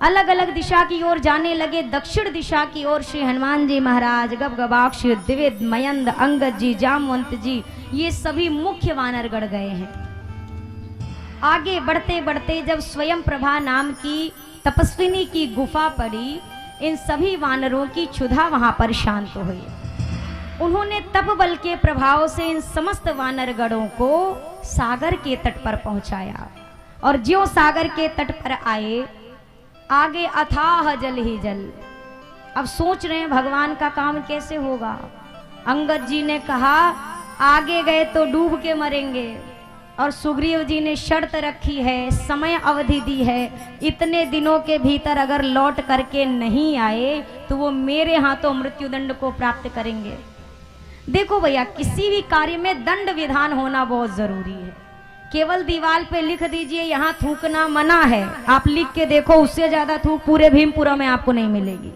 अलग अलग दिशा की ओर जाने लगे। दक्षिण दिशा की ओर श्री हनुमान जी महाराज, गबगबाक्ष, द्विविद, मयंद, अंगद जी, जामवंत जी, ये सभी मुख्य वानरगण गए हैं। आगे बढ़ते बढ़ते जब स्वयं प्रभा नाम की तपस्विनी की गुफा पड़ी, इन सभी वानरों की क्षुधा वहां पर शांत हुई। उन्होंने तप बल के प्रभाव से इन समस्त वानरगणों को सागर के तट पर पहुंचाया। और ज्यों सागर के तट पर आए, आगे अथाह जल ही जल। अब सोच रहे हैं भगवान का काम कैसे होगा। अंगद जी ने कहा आगे गए तो डूब के मरेंगे, और सुग्रीव जी ने शर्त रखी है, समय अवधि दी है, इतने दिनों के भीतर अगर लौट करके नहीं आए तो वो मेरे हाथों मृत्युदंड को प्राप्त करेंगे। देखो भैया, किसी भी कार्य में दंड विधान होना बहुत जरूरी है। केवल दीवार पे लिख दीजिए यहाँ थूकना मना है, आप लिख के देखो, उससे ज्यादा थूक पूरे भीमपुरा में आपको नहीं मिलेगी।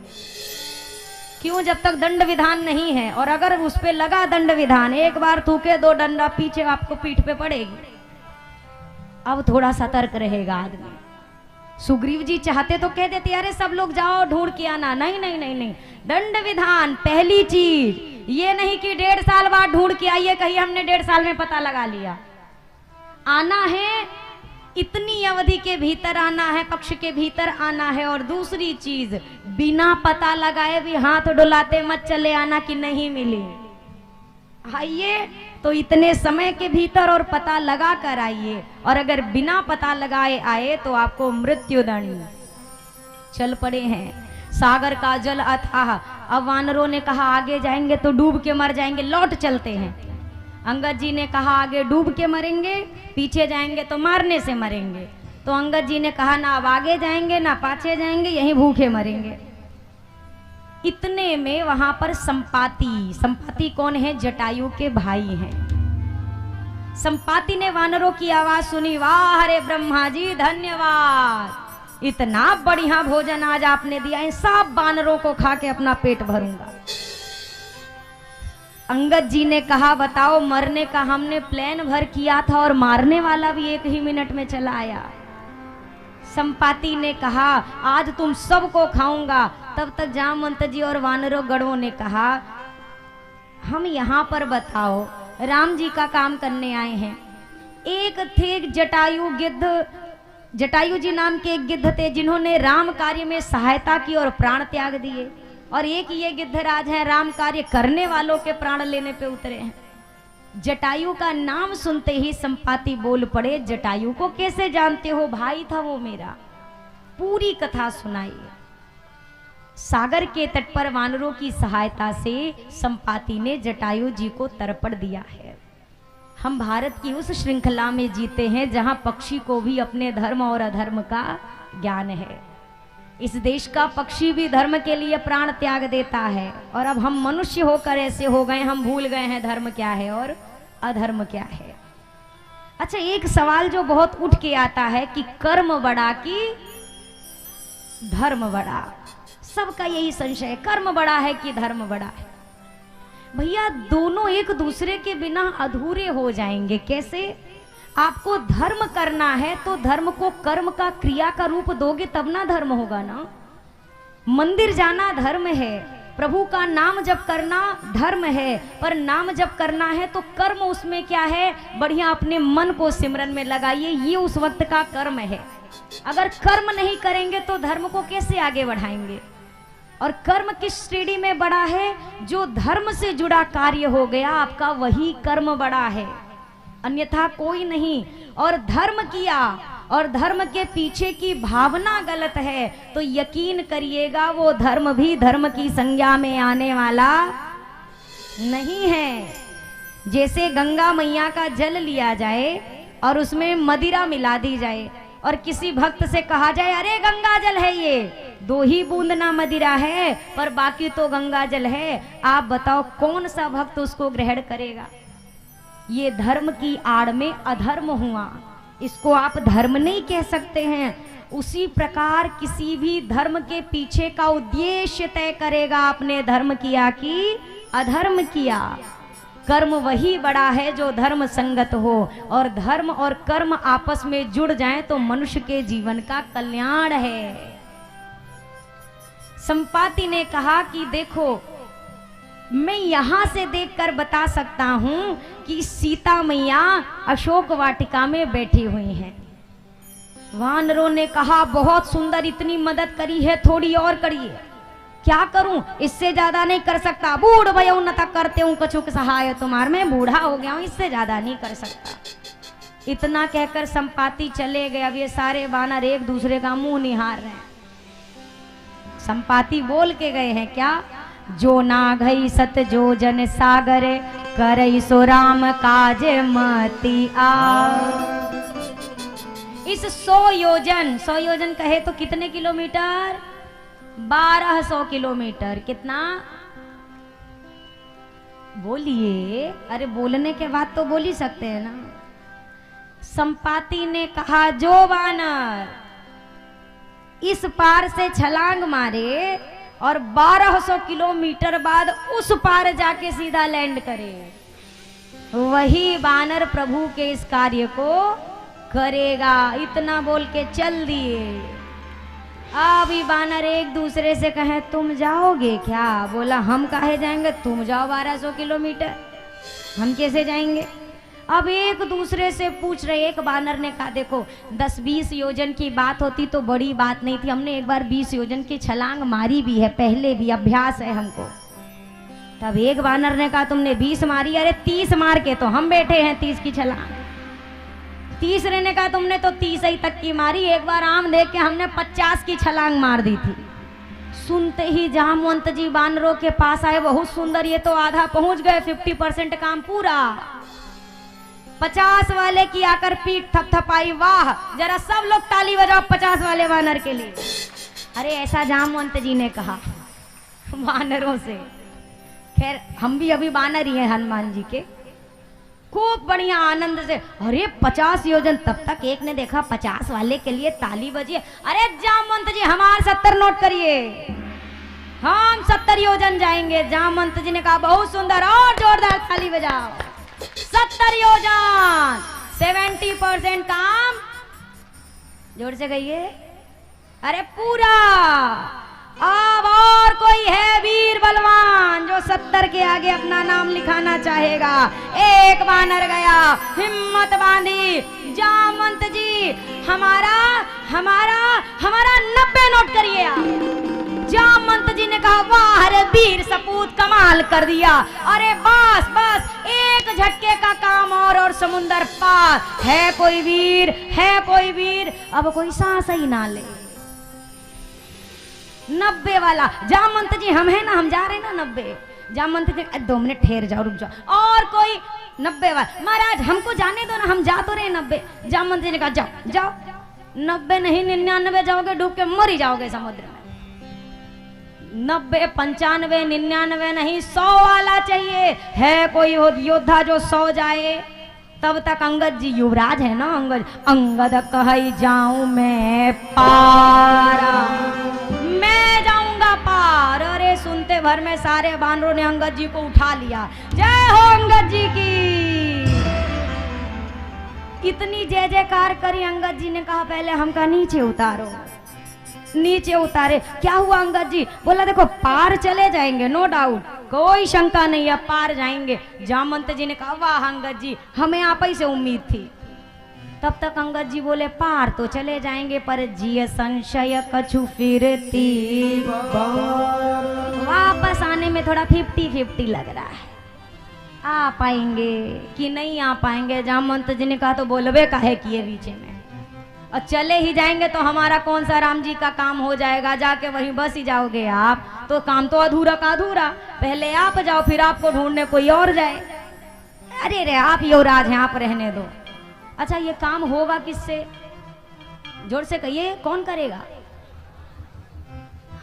क्यों? जब तक दंड विधान नहीं है। और अगर उस पे लगा दंड विधान, एक बार थूके, दो डंडा पीछे आपको पीठ पे पड़ेगी। अब थोड़ा सतर्क रहेगा आदमी। सुग्रीव जी चाहते तो कह देते अरे सब लोग जाओ ढूंढ के आना, नहीं नहीं नहीं नहीं, दंड विधान पहली चीज। ये नहीं कि 1.5 साल बाद ढूंढ के आइए, कहीं हमने 1.5 साल में पता लगा लिया। आना है इतनी अवधि के भीतर आना है, पक्ष के भीतर आना है। और दूसरी चीज, बिना पता लगाए भी हाथ डुलाते मत चले आना कि नहीं मिली। आइए तो इतने समय के भीतर और पता लगा कर आइए, और अगर बिना पता लगाए आए तो आपको मृत्युदंड। चल पड़े हैं, सागर का जल अथाह। अब वानरों ने कहा आगे जाएंगे तो डूब के मर जाएंगे, लौट चलते हैं। अंगद जी ने कहा आगे डूब के मरेंगे, पीछे जाएंगे तो मारने से मरेंगे। तो अंगद जी ने कहा ना अब आगे जाएंगे ना पाछे जाएंगे, यहीं भूखे मरेंगे। इतने में वहां पर संपाति कौन है? जटायु के भाई हैं। संपाति ने वानरों की आवाज सुनी, वाह हरे ब्रह्मा जी धन्यवाद, इतना बढ़िया भोजन आज आपने दिया है, सब वानरों को खा के अपना पेट भरूंगा। अंगद जी ने कहा बताओ, मरने का हमने प्लान भर किया था और मारने वाला भी 1 ही मिनट में चला आया। संपाति ने कहा आज तुम सबको खाऊंगा। तब तक जामवंत जी और वानरों गणों ने कहा हम यहाँ पर बताओ, राम जी का काम करने आए हैं। एक थे जटायु गिद्ध, जटायु जी नाम के एक गिद्ध थे जिन्होंने राम कार्य में सहायता की और प्राण त्याग दिए। और एक ये गिद्धराज है, राम कार्य करने वालों के प्राण लेने पे उतरे हैं। जटायु का नाम सुनते ही संपाति बोल पड़े, जटायु को कैसे जानते हो? भाई था वो मेरा। पूरी कथा सुनाई। सागर के तट पर वानरों की सहायता से संपाति ने जटायु जी को तर्पण दिया है। हम भारत की उस श्रृंखला में जीते हैं जहां पक्षी को भी अपने धर्म और अधर्म का ज्ञान है। इस देश का पक्षी भी धर्म के लिए प्राण त्याग देता है। और अब हम मनुष्य होकर ऐसे हो गए, हम भूल गए हैं धर्म क्या है और अधर्म क्या है। अच्छा, एक सवाल जो बहुत उठ के आता है कि कर्म बड़ा कि धर्म बड़ा? सबका यही संशय है, कर्म बड़ा है कि धर्म बड़ा है? भैया दोनों एक दूसरे के बिना अधूरे हो जाएंगे। कैसे? आपको धर्म करना है तो धर्म को कर्म का क्रिया का रूप दोगे तब ना धर्म होगा ना। मंदिर जाना धर्म है, प्रभु का नाम जप करना धर्म है, पर नाम जप करना है तो कर्म उसमें क्या है? बढ़िया अपने मन को सिमरन में लगाइए, ये उस वक्त का कर्म है। अगर कर्म नहीं करेंगे तो धर्म को कैसे आगे बढ़ाएंगे? और कर्म किस श्रेणी में बड़ा है? जो धर्म से जुड़ा कार्य हो गया आपका, वही कर्म बड़ा है, अन्यथा कोई नहीं। और धर्म किया और धर्म के पीछे की भावना गलत है तो यकीन करिएगा वो धर्म भी धर्म की संज्ञा में आने वाला नहीं है। जैसे गंगा मैया का जल लिया जाए और उसमें मदिरा मिला दी जाए और किसी भक्त से कहा जाए अरे गंगा जल है ये, 2 ही बूंद ना मदिरा है पर बाकी तो गंगा जल है, आप बताओ कौन सा भक्त उसको ग्रहण करेगा? ये धर्म की आड़ में अधर्म हुआ, इसको आप धर्म नहीं कह सकते हैं। उसी प्रकार किसी भी धर्म के पीछे का उद्देश्य तय करेगा, आपने धर्म किया कि अधर्म किया। कर्म वही बड़ा है जो धर्म संगत हो, और धर्म और कर्म आपस में जुड़ जाएं तो मनुष्य के जीवन का कल्याण है। संपाति ने कहा कि देखो, मैं यहां से देखकर बता सकता हूं कि सीता मैया अशोक वाटिका में बैठी हुई हैं। वानरों ने कहा बहुत सुंदर, इतनी मदद करी है, थोड़ी और करिए। क्या करूं, इससे ज्यादा नहीं कर सकता। बूढ़ भयो न तक करते हूं कछुक सहाय तुम्हार, मैं बूढ़ा हो गया हूं, इससे ज्यादा नहीं कर सकता। इतना कहकर संपाति चले गए। अब ये सारे वानर एक दूसरे का मुंह निहार रहे हैं। संपाति बोल के गए हैं क्या, जो नाघई सत जो जन सागरे, करई सो राम काज मति आ। इस 100 योजन कहे तो कितने किलोमीटर, 1200 किलोमीटर। कितना बोलिए, अरे बोलने के बाद तो बोल ही सकते हैं ना। संपाति ने कहा जो वानर इस पार से छलांग मारे और 1200 किलोमीटर बाद उस पार जाके सीधा लैंड करे, वही वानर प्रभु के इस कार्य को करेगा। इतना बोल के चल दिए। अभी वानर एक दूसरे से कहे तुम जाओगे क्या? बोला हम काहे जाएंगे, तुम जाओ 1200 किलोमीटर, हम कैसे जाएंगे? अब एक दूसरे से पूछ रहे। एक वानर ने कहा देखो 10-20 योजन की बात होती तो बड़ी बात नहीं थी, हमने एक बार 20 योजन की छलांग मारी भी है, पहले भी अभ्यास है हमको। तब एक वानर ने कहा तुमने 20 मारी, अरे 30 मार के तो हम बैठे हैं 30 की छलांग। तीसरे ने कहा तुमने तो 30 ही तक की मारी, एक बार आम देख के हमने 50 की छलांग मार दी थी। सुनते ही जामवंत जी वानरों के पास आए, बहुत सुंदर, ये तो आधा पहुंच गए, 50% काम पूरा। 50 वाले की आकर पीठ थपथपाई, वाह, जरा सब लोग ताली बजाओ 50 वाले वानर के लिए। अरे ऐसा जामवंत जी ने कहा वानरों से। खैर हम भी अभी वानर ही हैं हनुमान जी के। खूब बढ़िया आनंद से, अरे 50 योजन। तब तक एक ने देखा 50 वाले के लिए ताली बजी। अरे जामवंत जी हमारे 70 नोट करिए, हम 70 योजन जाएंगे। जामवंत जी ने कहा बहुत सुंदर, और जोरदार ताली बजाओ। 70 योजन, 70% काम। जोर से कहिए, अरे पूरा। अब और कोई है वीर बलवान जो 70 के आगे अपना नाम लिखाना चाहेगा? एक वानर गया, हिम्मत बांधी, जामवंत जी हमारा 90 नोट करिए आप। जामवंत जी ने कहा वाह रे वीर सपूत, कमाल कर दिया। अरे बस बस, एक झटके का काम और समुंदर पार। है कोई वीर, है कोई वीर? अब कोई सांस ही ना ले। 90 वाला, जामवंत जी हम है ना, हम जा रहे हैं ना 90। जामवंत जी 2 मिनट ठहर जाओ, रुक जाओ। और कोई 90 वाला, महाराज हमको जाने दो ना, हम जा तो रहे 90। जामवंत जी ने कहा जाओ जाओ, 90 नहीं 99 जाओगे, डूब के मर ही जाओगे समुद्र में। 90, 95, 99 नहीं, 100 वाला चाहिए। है कोई योद्धा जो 100 जाए? तब तक अंगद जी युवराज है ना, अंगद कही जाऊं मैं पारा, मैं जाऊंगा पार। अरे सुनते भर में सारे वानरों ने अंगद जी को उठा लिया। जय हो अंगद जी की। इतनी जय जयकार करी। अंगद जी ने कहा पहले हमका नीचे उतारो। नीचे उतारे। क्या हुआ अंगद जी? बोला देखो पार चले जाएंगे, नो डाउट, कोई शंका नहीं है, पार जाएंगे। जामवंत जी ने कहा वाह अंगद जी, हमें आप ही से उम्मीद थी। तब तक अंगद जी बोले पार तो चले जाएंगे, पर जिय संशय कछु फिरती, वापस आने में थोड़ा 50-50 लग रहा है, आ पाएंगे कि नहीं आ पाएंगे। जामवंत जी ने कहा तो बोलबे काहे किए बीच में, और चले ही जाएंगे तो हमारा कौन सा राम जी का काम हो जाएगा, जाके वहीं बस ही जाओगे आप, तो काम तो अधूरा का अधूरा। पहले आप जाओ, फिर आपको ढूंढने कोई और जाए। अरे रे आप युवराज हैं, आप रहने दो। अच्छा ये काम होगा किससे? जोर से कहिए, कौन करेगा?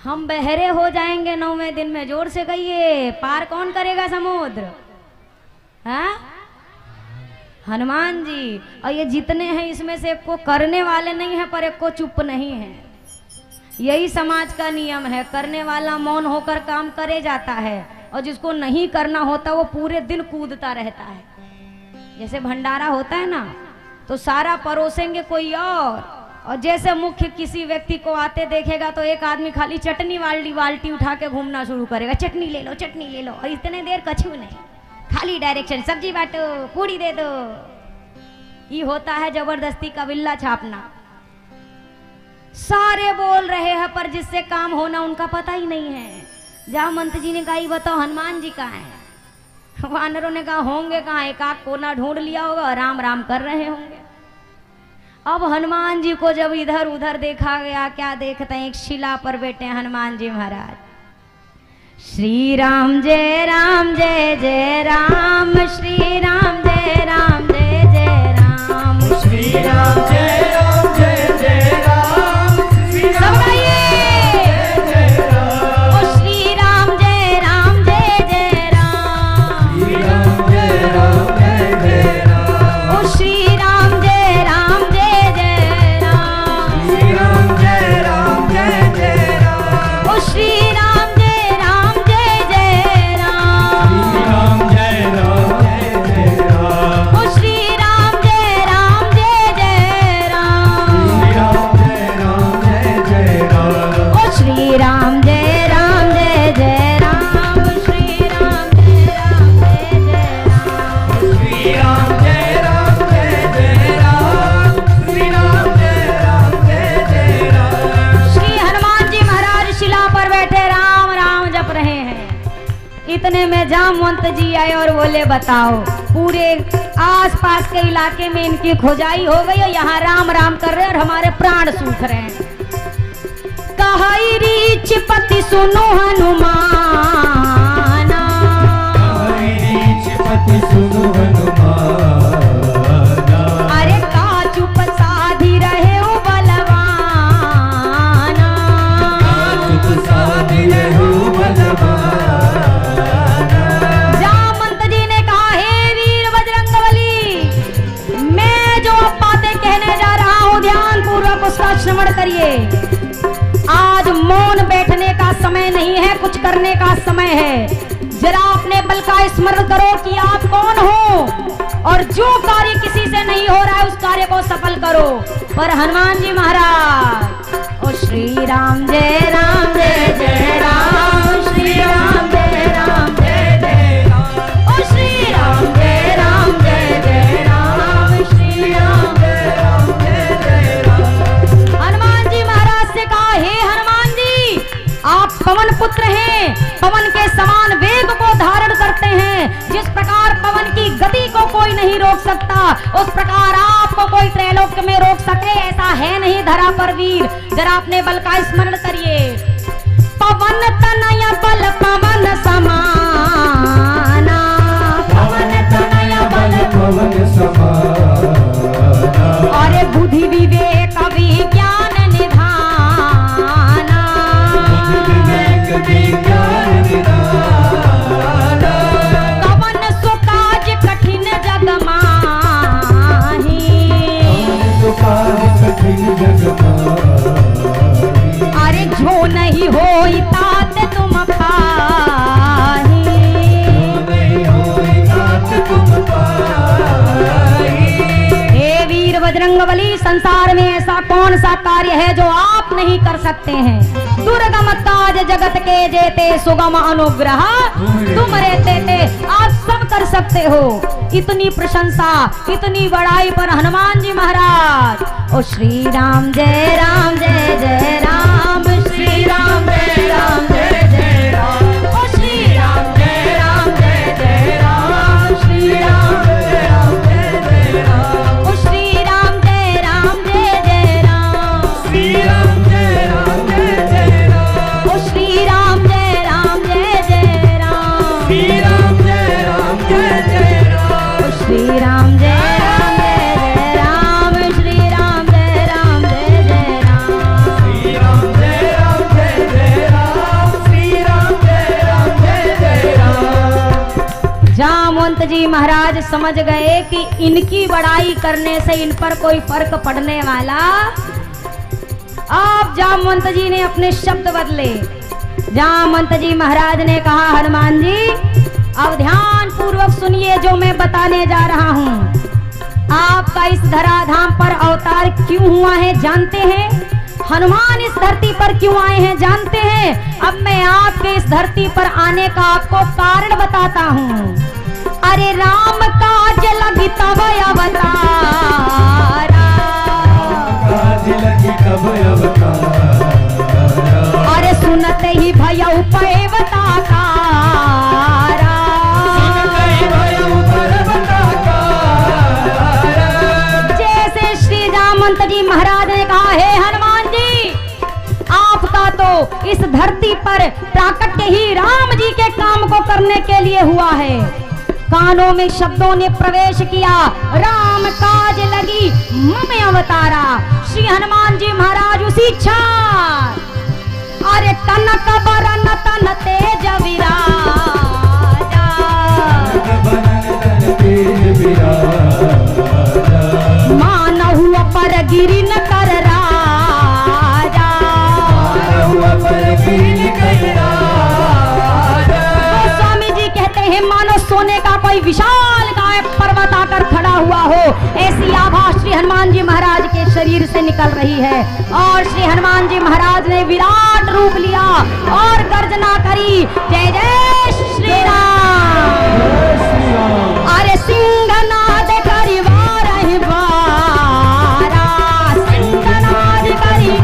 हम बहरे हो जाएंगे 9वें दिन में। जोर से कहिए, पार कौन करेगा समुद्र? हाँ हनुमान जी। और ये जितने हैं इसमें से एक को करने वाले नहीं है, पर एक को चुप नहीं है। यही समाज का नियम है, करने वाला मौन होकर काम करे जाता है, और जिसको नहीं करना होता वो पूरे दिन कूदता रहता है। जैसे भंडारा होता है ना, तो सारा परोसेंगे कोई और, और जैसे मुख्य किसी व्यक्ति को आते देखेगा तो एक आदमी खाली चटनी वाली बाल्टी उठा के घूमना शुरू करेगा, चटनी ले लो, और इतने देर कछु नहीं, खाली डायरेक्शन, सब्जी बांटो, पूड़ी दे दो। ये होता है जबरदस्ती का बिल्ला छापना। सारे बोल रहे हैं पर जिससे काम होना उनका पता ही नहीं है। जामवंत जी ने कहा ये बताओ हनुमान जी कहाँ हैं? वानरों ने कहा होंगे कहाँ, एक आध कोना ढूंढ लिया होगा और राम राम कर रहे होंगे। अब हनुमान जी को जब इधर उधर देखा गया, क्या देखते हैं, एक शिला पर बैठे हनुमान जी महाराज। श्री राम जय राम जय जय राम, श्री राम जय राम जय जय राम, श्री राम जय राम जय जय राम, सब गाइए। ओ श्री राम जय राम जय जय राम, श्री राम जय राम जय जय राम, ओ श्री राम जय राम जय जय राम, श्री राम जय राम जय जय राम, ओ श्री राम जय राम जय जय राम, श्री राम जय राम जय जय राम, ओ श्री राम जय राम जय जय राम, श्री राम जय राम जय जय राम, ओ श्री राम जय राम जय जय राम, श्री राम जय राम जय जय राम, श्री राम जय राम जय जय राम। श्री हनुमान जी महाराज शिला पर बैठे राम राम जप रहे हैं। इतने में जामवंत जी आए और बोले बताओ पूरे आसपास के इलाके में इनकी खोजाई हो गई और यहाँ राम राम कर रहे और हमारे प्राण सूख रहे हैं। कहाई रीच पति सुनो हनुमाना, कहाई रीच पति सुनो हनुमाना, अरे का चुप साधी रहे हो बलवाना, का चुप साधी रहे हो बलवाना। जामवंत जी ने कहा हे वीर बजरंगबली, मैं जो अब बातें कहने जा रहा हूँ ध्यान पूर्वक उसका श्रवण करिए। आज मौन बैठने का समय नहीं है, कुछ करने का समय है। जरा अपने बल का स्मरण करो कि आप कौन हो और जो कार्य किसी से नहीं हो रहा है उस कार्य को सफल करो। पर हनुमान जी महाराज ओ श्री राम जय राम जय जय राम, श्री राम जय राम जय जय राम, ओ श्री राम जय राम जय जय राम, श्री राम जय राम जय जय राम। हनुमान जी महाराज से कहा हे हनुमान जी, आप पवन पुत्र हैं, पवन के समान वेग को धारण करते हैं। जिस प्रकार पवन की गति को कोई नहीं रोक सकता उस प्रकार आपको कोई त्रैलोक्य में रोक सके ऐसा है नहीं धरा पर वीर। जरा अपने बल का स्मरण करिए। पवन तनय बल पवन समाना, पवन तनय बल पवन समाना, अरे बुद्धि विवेक विज्ञान निधाना, बुद्धि विवेक विज्ञान निधाना, कवन सो काज कठिन जग माही, कवन सो काज कठिन जग माही, अरे जो नहीं होई तात तुम खाही, जो नहीं होई तात तुम पाही। हे वीर बजरंगबली, संसार में ऐसा कौन सा कार्य है जो आप नहीं कर सकते हैं? दुर्गम काज जगत के जेते, सुगम अनुग्रह तुम रहते थे, आप सब कर सकते हो। इतनी प्रशंसा इतनी बड़ाई पर हनुमान जी महाराज ओ श्री राम जय राम जय जय राम, श्री राम जय राम जय जय राम, ओ श्री राम जय राम जय जय राम, श्री राम जय राम जय जय राम, ओ श्री राम जय राम जय जय राम, श्री राम जय राम जय जय राम, ओ श्री राम जय राम जय जय राम, श्री राम जय राम जय जय राम, ओ श्री राम जय राम जय जय राम, श्री राम जय राम जय जय राम, श्री राम जय राम जय जय राम, श्री राम जय राम जय जय राम। जामवंत जी महाराज समझ गए कि इनकी बड़ाई करने से इन पर कोई फर्क पड़ने वाला। अब जामवंत जी ने अपने शब्द बदले। जामवंत जी महाराज ने कहा हनुमान जी अब ध्यान पूर्वक सुनिए जो मैं बताने जा रहा हूँ। आपका इस धराधाम पर अवतार क्यों हुआ है जानते हैं? हनुमान इस धरती पर क्यों आए हैं जानते हैं? अब मैं आपके इस धरती पर आने का आपको कारण बताता हूँ। अरे राम काज लगी तब अवतारा, अरे सुनते ही भय उपैवता कारा, जैसे श्री जामवंत जी महाराज ने कहा, हे हनुमान जी, आपका तो इस धरती पर प्राकट्य ही राम जी के काम को करने के लिए हुआ है। कानों में शब्दों ने प्रवेश किया, राम काज लगी मम अवतारा। श्री हनुमान जी महाराज उसी छार, अरे तनक बरन तन तेज विराजा, मानहु पर गिरि न कर राजा, स्वामी जी कहते हैं मानो सोने का कोई विशाल काय पर्वत आकर खड़ा हुआ हो, ऐसी आभा श्री हनुमान जी महाराज के शरीर से निकल रही है। और श्री हनुमान जी महाराज ने विराट रूप लिया और गर्जना करी, जय जय श्री राम। अरे सिंहनाद करी वारहि वारा, सिंहनाद करी,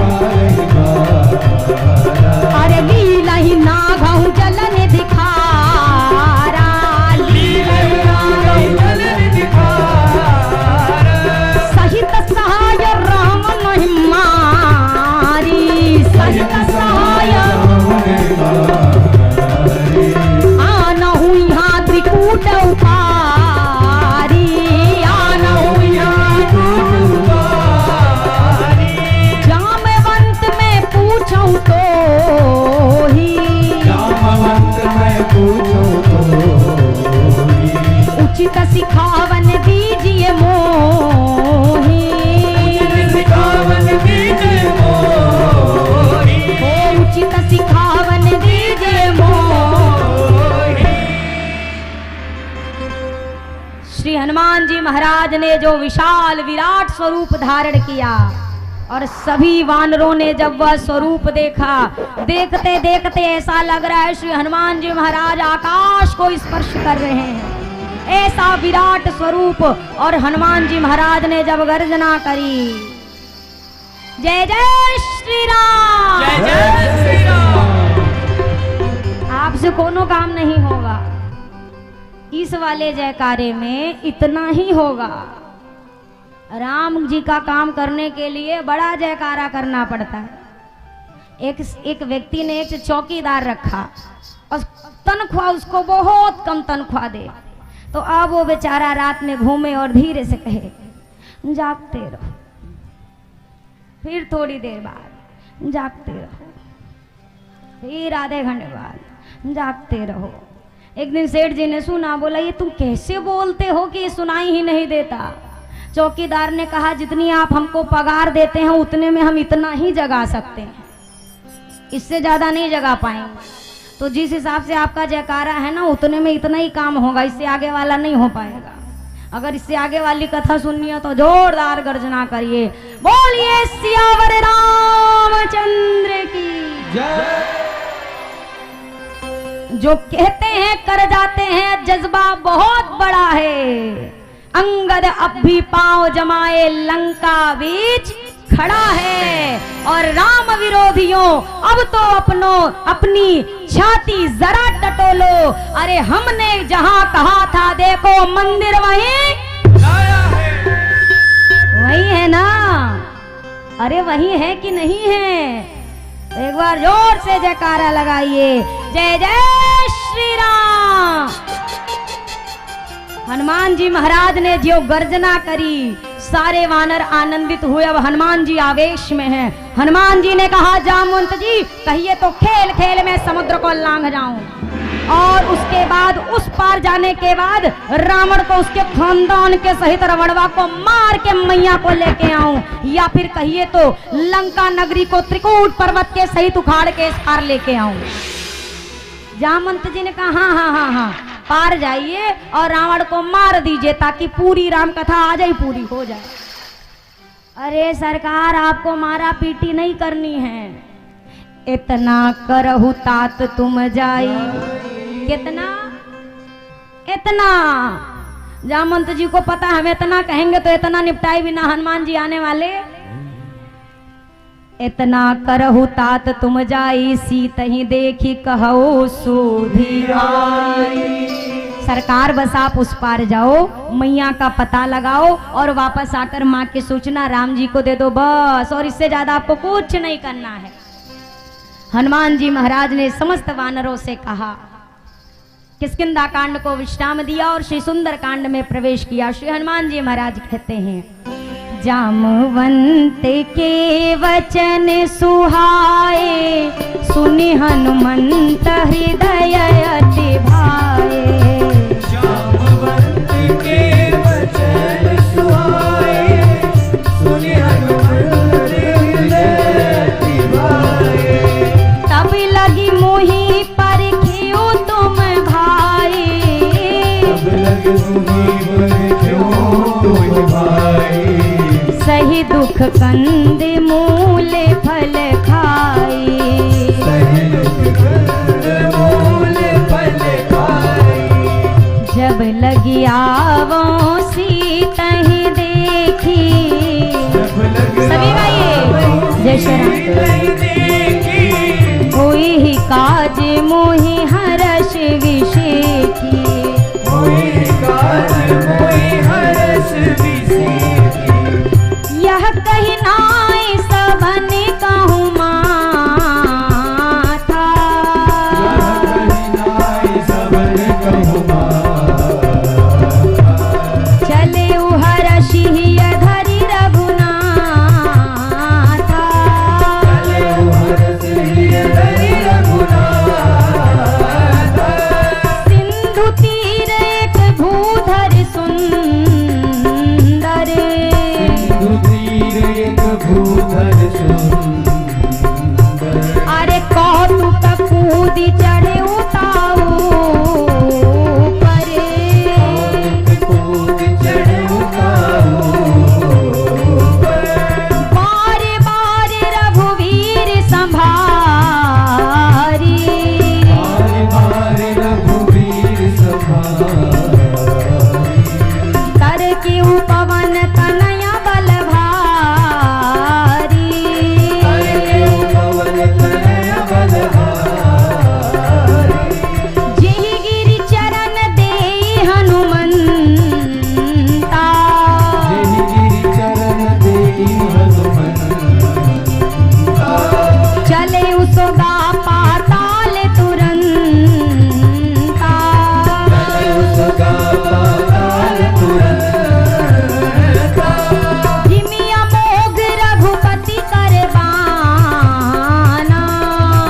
अरे लीलहि नागहु जलन दिखारा, सहित सहाय राम नहीं मारी, सहित सहाय आनहु यहाँ त्रिकूट उतारी, आनहु यहाँ जामवंत में पूछूं तो ही, उचित सिखावन दीजिए मोही, उचित सिखावन दीजिए मोही। श्री हनुमान जी महाराज ने जो विशाल विराट स्वरूप धारण किया और सभी वानरों ने जब वह स्वरूप देखा, देखते देखते ऐसा लग रहा है श्री हनुमान जी महाराज आकाश को स्पर्श कर रहे हैं, ऐसा विराट स्वरूप। और हनुमान जी महाराज ने जब गर्जना करी, जय जय श्री राम, जय जय श्री राम। आपसे कोनो काम नहीं होगा, इस वाले जयकारे में इतना ही होगा। राम जी का काम करने के लिए बड़ा जयकारा करना पड़ता है। एक व्यक्ति ने एक चौकीदार रखा और तनख्वाह उसको बहुत कम तनख्वाह दे, तो अब वो बेचारा रात में घूमे और धीरे से कहे जागते रहो, फिर थोड़ी देर बाद जागते रहो, फिर आधे घंटे बाद जागते रहो। एक दिन सेठ जी ने सुना, बोला ये तुम कैसे बोलते हो कि ये सुनाई ही नहीं देता। चौकीदार ने कहा जितनी आप हमको पगार देते हैं उतने में हम इतना ही जगा सकते हैं, इससे ज्यादा नहीं जगा पाएंगे। तो जिस हिसाब से आपका जयकारा है ना, उतने में इतना ही काम होगा, इससे आगे वाला नहीं हो पाएगा। अगर इससे आगे वाली कथा सुननी है तो जोरदार गर्जना करिए, बोलिए सियावर रामचंद्र की जय। जो कहते हैं कर जाते हैं, जज्बा बहुत बड़ा है। अंगद अब भी पांव जमाए लंका बीच खड़ा है, और राम विरोधियों अब तो अपनी छाती जरा टटोलो। अरे हमने जहां कहा था देखो मंदिर वहीं वही है ना, अरे वही है कि नहीं है? एक बार जोर से जयकारा लगाइए, जय जय श्री राम। हनुमान जी महाराज ने जो गर्जना करी, सारे वानर आनंदित हुए। अब हनुमान जी आवेश में हैं। हनुमान जी ने कहा जामवंत जी कहिए तो खेल खेल में समुद्र को लांघ जाऊं, और उसके बाद उस पार जाने के बाद रावण को उसके खानदान के सहित रावणवा को मार के मैया को लेके आऊं, या फिर कहिए तो लंका नगरी को त्रिकूट पर्वत के सहित उखाड़ के इस पार लेके आऊं। जामवंत जी ने कहा हाँ हाँ हाँ हाँ, पार जाइए और रावण को मार दीजिए ताकि पूरी राम कथा आज ही पूरी हो जाए। अरे सरकार, आपको मारा पीटी नहीं करनी है, इतना करहु तात तुम जाई। कितना? इतना। जामवंत जी को पता हम इतना कहेंगे तो इतना निपटाई बिना हनुमान जी आने वाले। इतना करहु तात तुम जाई, सीत ही देखी कहो सूधी आई। सरकार बस आप उस पार जाओ, मैया का पता लगाओ और वापस आकर माँ की सूचना राम जी को दे दो बस, और इससे ज्यादा आपको कुछ नहीं करना है। हनुमान जी महाराज ने समस्त वानरों से कहा, किष्किंधा कांड को विश्राम दिया और श्री सुंदर कांड में प्रवेश किया। श्री हनुमान जी महाराज कहते हैं, जामवंत के वचन सुहाए, सुनि हनुमंत हृदय अति भाए। जामवंत के वचन सुहाए, सुनि हनुमंत हृदय अति भाए। तब लगी मोहि परखियो तुम भाई, तब लगी मोहि परखियो तुम भाई। सही दुख कंद मूल फल खाई, सही दुख कंद मूल फल खाई। जब लगी आवो सीतहि देखी। सभी गाइए जय श्री राम। कोई ही काज मोहि हर्ष विषेकी, कोई काज मोहि हर्ष विषेकी। यह कही नाई सबन कहूँ माथा, चले हर्षि धरि रघुनाथा। सिंधु तीर एक भूधर सुंदर, अरे कौतुक कूदी चढ़े उताऊ परे। बारे बारे रघुवीर संभारी, कर के पवन तनया बल भारी। जेहि गिरि चरण देई हनुमंता, चले उसोगा पाताल तुरंता।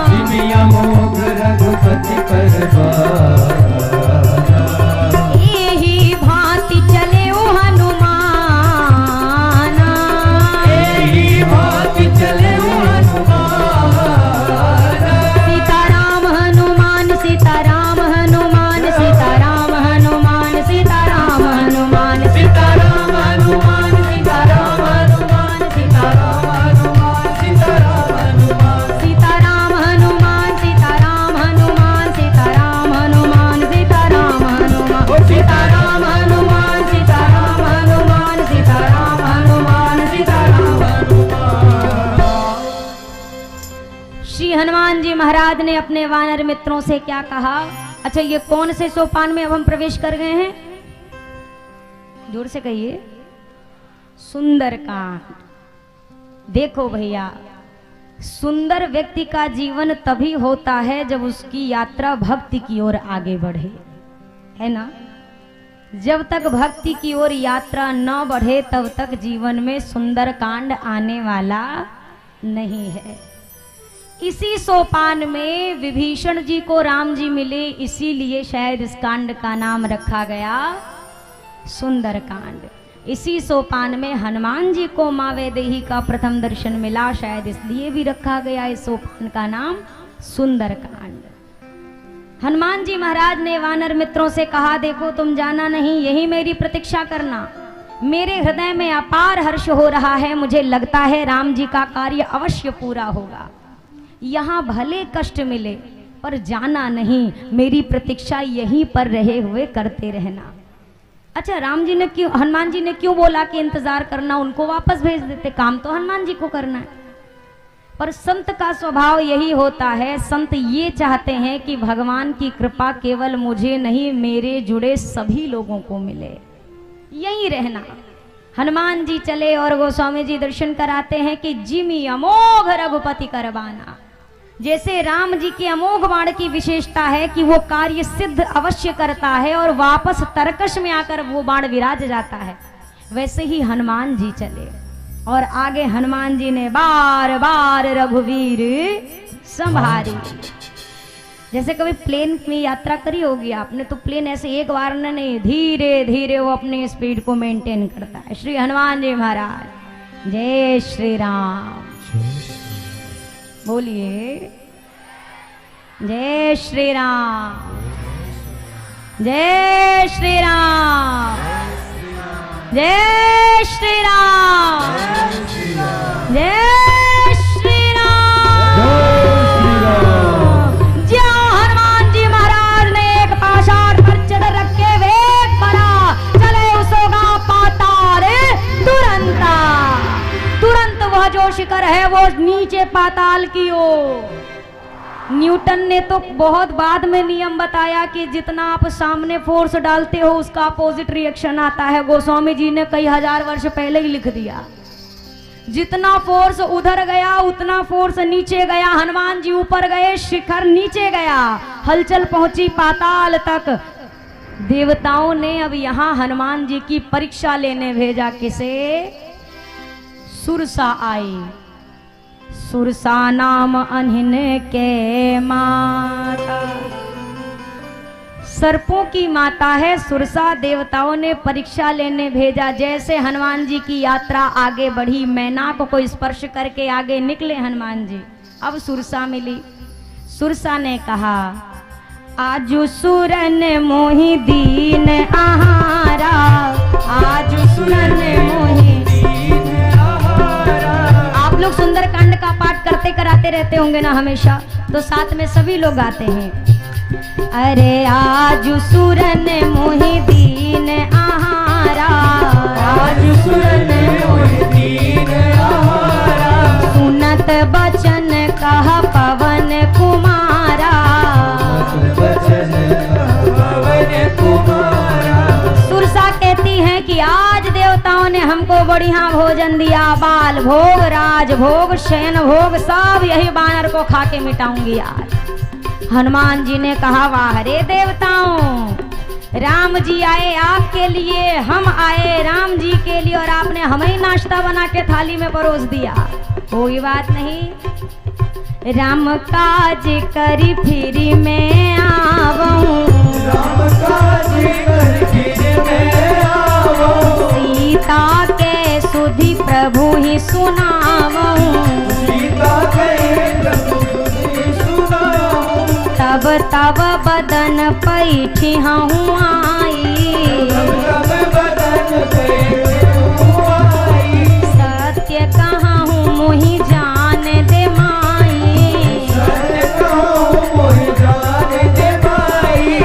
जिमिया मोग रघुपति करबाना, एहि भांति चले हनुमाना। सीताराम हनुमान सीताराम हनुमान सीताराम हनुमान सीताराम हनुमान सीताराम हनुमान सीताराम हनुमान सीताराम हनुमान सीताराम हनुमान सीताराम हनुमान सीताराम हनुमान सीताराम हनुमान सीताराम हनुमान सीताराम हनुमान सीताराम हनुमान सीताराम हनुमान सीताराम हनुमान। श्री हनुमान जी महाराज ने अपने वानर मित्रों से क्या कहा? अच्छा, ये कौन से सोपान में अब हम प्रवेश कर गए हैं? जोर से कहिए। सुंदरकांड। देखो भैया, सुंदर व्यक्ति का जीवन तभी होता है जब उसकी यात्रा भक्ति की ओर आगे बढ़े, है ना। जब तक भक्ति की ओर यात्रा न बढ़े तब तक जीवन में सुंदरकांड आने वाला नहीं है। इसी सोपान में विभीषण जी को राम जी मिले, इसीलिए शायद इस कांड का नाम रखा गया सुंदरकांड। इसी सोपान में हनुमान जी को माँ वैदेही का प्रथम दर्शन मिला, शायद इसलिए भी रखा गया इस सोपान का नाम सुंदरकांड। हनुमान जी महाराज ने वानर मित्रों से कहा, देखो तुम जाना नहीं, यही मेरी प्रतीक्षा करना। मेरे हृदय में अपार हर्ष हो रहा है, मुझे लगता है राम जी का कार्य अवश्य पूरा होगा। यहाँ भले कष्ट मिले पर जाना नहीं, मेरी प्रतीक्षा यहीं पर रहे हुए करते रहना। अच्छा, राम जी ने क्यों, हनुमान जी ने क्यों बोला कि इंतजार करना, उनको वापस भेज देते, काम तो हनुमान जी को करना है। पर संत का स्वभाव यही होता है, संत ये चाहते हैं कि भगवान की कृपा केवल मुझे नहीं, मेरे जुड़े सभी लोगों को मिले, यही रहना। हनुमान जी चले और गोस्वामी जी दर्शन कराते हैं कि जिमि अमोघ रघुपति करबाना। जैसे राम जी के अमोघ बाण की विशेषता है कि वो कार्य सिद्ध अवश्य करता है और वापस तरकश में आकर वो बाण विराज जाता है, वैसे ही हनुमान जी चले और आगे हनुमान जी ने बार बार रघुवीर संभारी। जैसे कभी प्लेन में यात्रा करी होगी आपने, तो प्लेन ऐसे एक बार नहीं, धीरे धीरे वो अपने स्पीड को मेंटेन करता है। श्री हनुमान जी महाराज, जय श्री राम, बोलिए जय श्री राम, जय श्री राम, जय श्री राम, जय श्री राम। जय हनुमान जी महाराज ने एक पाषाण पर चढ़ रख के वेग बढ़ा, चले उसोगा पाताल तुरंता। तुरंत वह जो शिखर है वो नीचे पाताल की ओर। न्यूटन ने तो बहुत बाद में नियम बताया कि जितना आप सामने फोर्स डालते हो उसका अपोजिट रिएक्शन आता है। गोस्वामी जी ने कई हजार वर्ष पहले ही लिख दिया, जितना फोर्स उधर गया उतना फोर्स नीचे गया। हनुमान जी ऊपर गए, शिखर नीचे गया, हलचल पहुंची पाताल तक। देवताओं ने अब यहाँ हनुमान जी की परीक्षा लेने भेजा, किसे? सुरसा आई। सुरसा नाम अनहिन के माता, सर्पों की माता है सुरसा। देवताओं ने परीक्षा लेने भेजा। जैसे हनुमान जी की यात्रा आगे बढ़ी, मैनाक को स्पर्श करके आगे निकले हनुमान जी। अब सुरसा मिली। सुरसा ने कहा, आजु सुरन मोहि दीन आहारा, आजु सुरन मोहि दीन आहारा। आप लोग सुंदरकांड का पाठ करते कराते रहते होंगे ना हमेशा, तो साथ में सभी लोग गाते हैं, अरे आजु सुरन मोहि दीन आहारा, आजु सुरन मोहि दीन आहारा। सुनत बचन कह पवन कुमारा, बचन पवन कुमारा। सुरसा कहती है कि आज देवताओं ने हमको बढ़िया भोजन दिया, बाल भोग, राज भोग, शयन भोग, सब यही बानर को खा के मिटाऊंगी आज। हनुमान जी ने कहा, वाह रे देवताओं, राम जी आए आपके लिए, हम आए राम जी के लिए, और आपने हमें ही नाश्ता बना के थाली में परोस दिया। कोई बात नहीं, राम काज करी फिरी मैं आवऊं, राम काज कर फिर मैं आवऊं। सीता के सुधि प्रभु ही सुनावऊं, सीता के प्रभु ही सुनाऊं। तब तब बदन पैठी हूँ आई, तब बदन पैठूं आई। सत्य कहूँ मोहि जान दे माई, सत्य कहूं मोहि जान दे माई।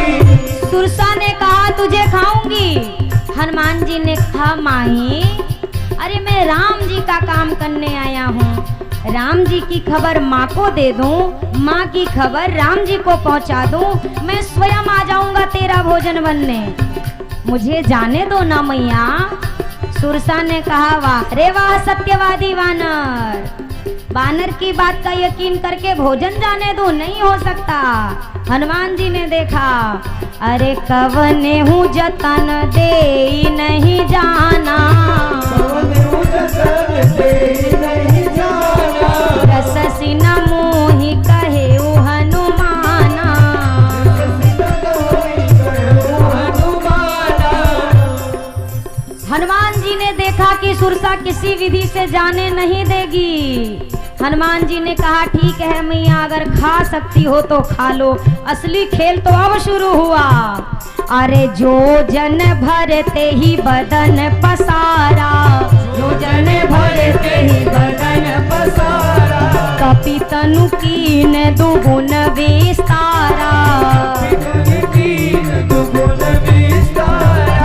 सुरसा ने कहा, तुझे खाऊंगी। हनुमान जी ने कहा, माही अरे मैं राम जी का काम करने आया हूँ, राम जी की खबर माँ को दे दूं, माँ की खबर राम जी को पहुँचा दूं, मैं स्वयं आ जाऊंगा तेरा भोजन बनने, मुझे जाने दो ना मैया। सुरसा ने कहा, वाह रे वाह सत्यवादी वानर, वानर की बात का यकीन करके भोजन जाने दो, नहीं हो सकता। हनुमान जी ने देखा, अरे कवने हूँ जतन दे नहीं जाना, कवने जतन दे नहीं जाना। रस सिना मोहि कहे हनुमाना, हनुमान जी ने देखा कि सुरसा किसी विधि से जाने नहीं देगी। हनुमान जी ने कहा ठीक है मैया, अगर खा सकती हो तो खा लो। असली खेल तो अब शुरू हुआ। अरे जो जन भरते ही बदन पसारा, जो जन भरते ही बदन पसारा, कपि तनु कीन दुगुन विस्तारा। दुगुन विस्तारा।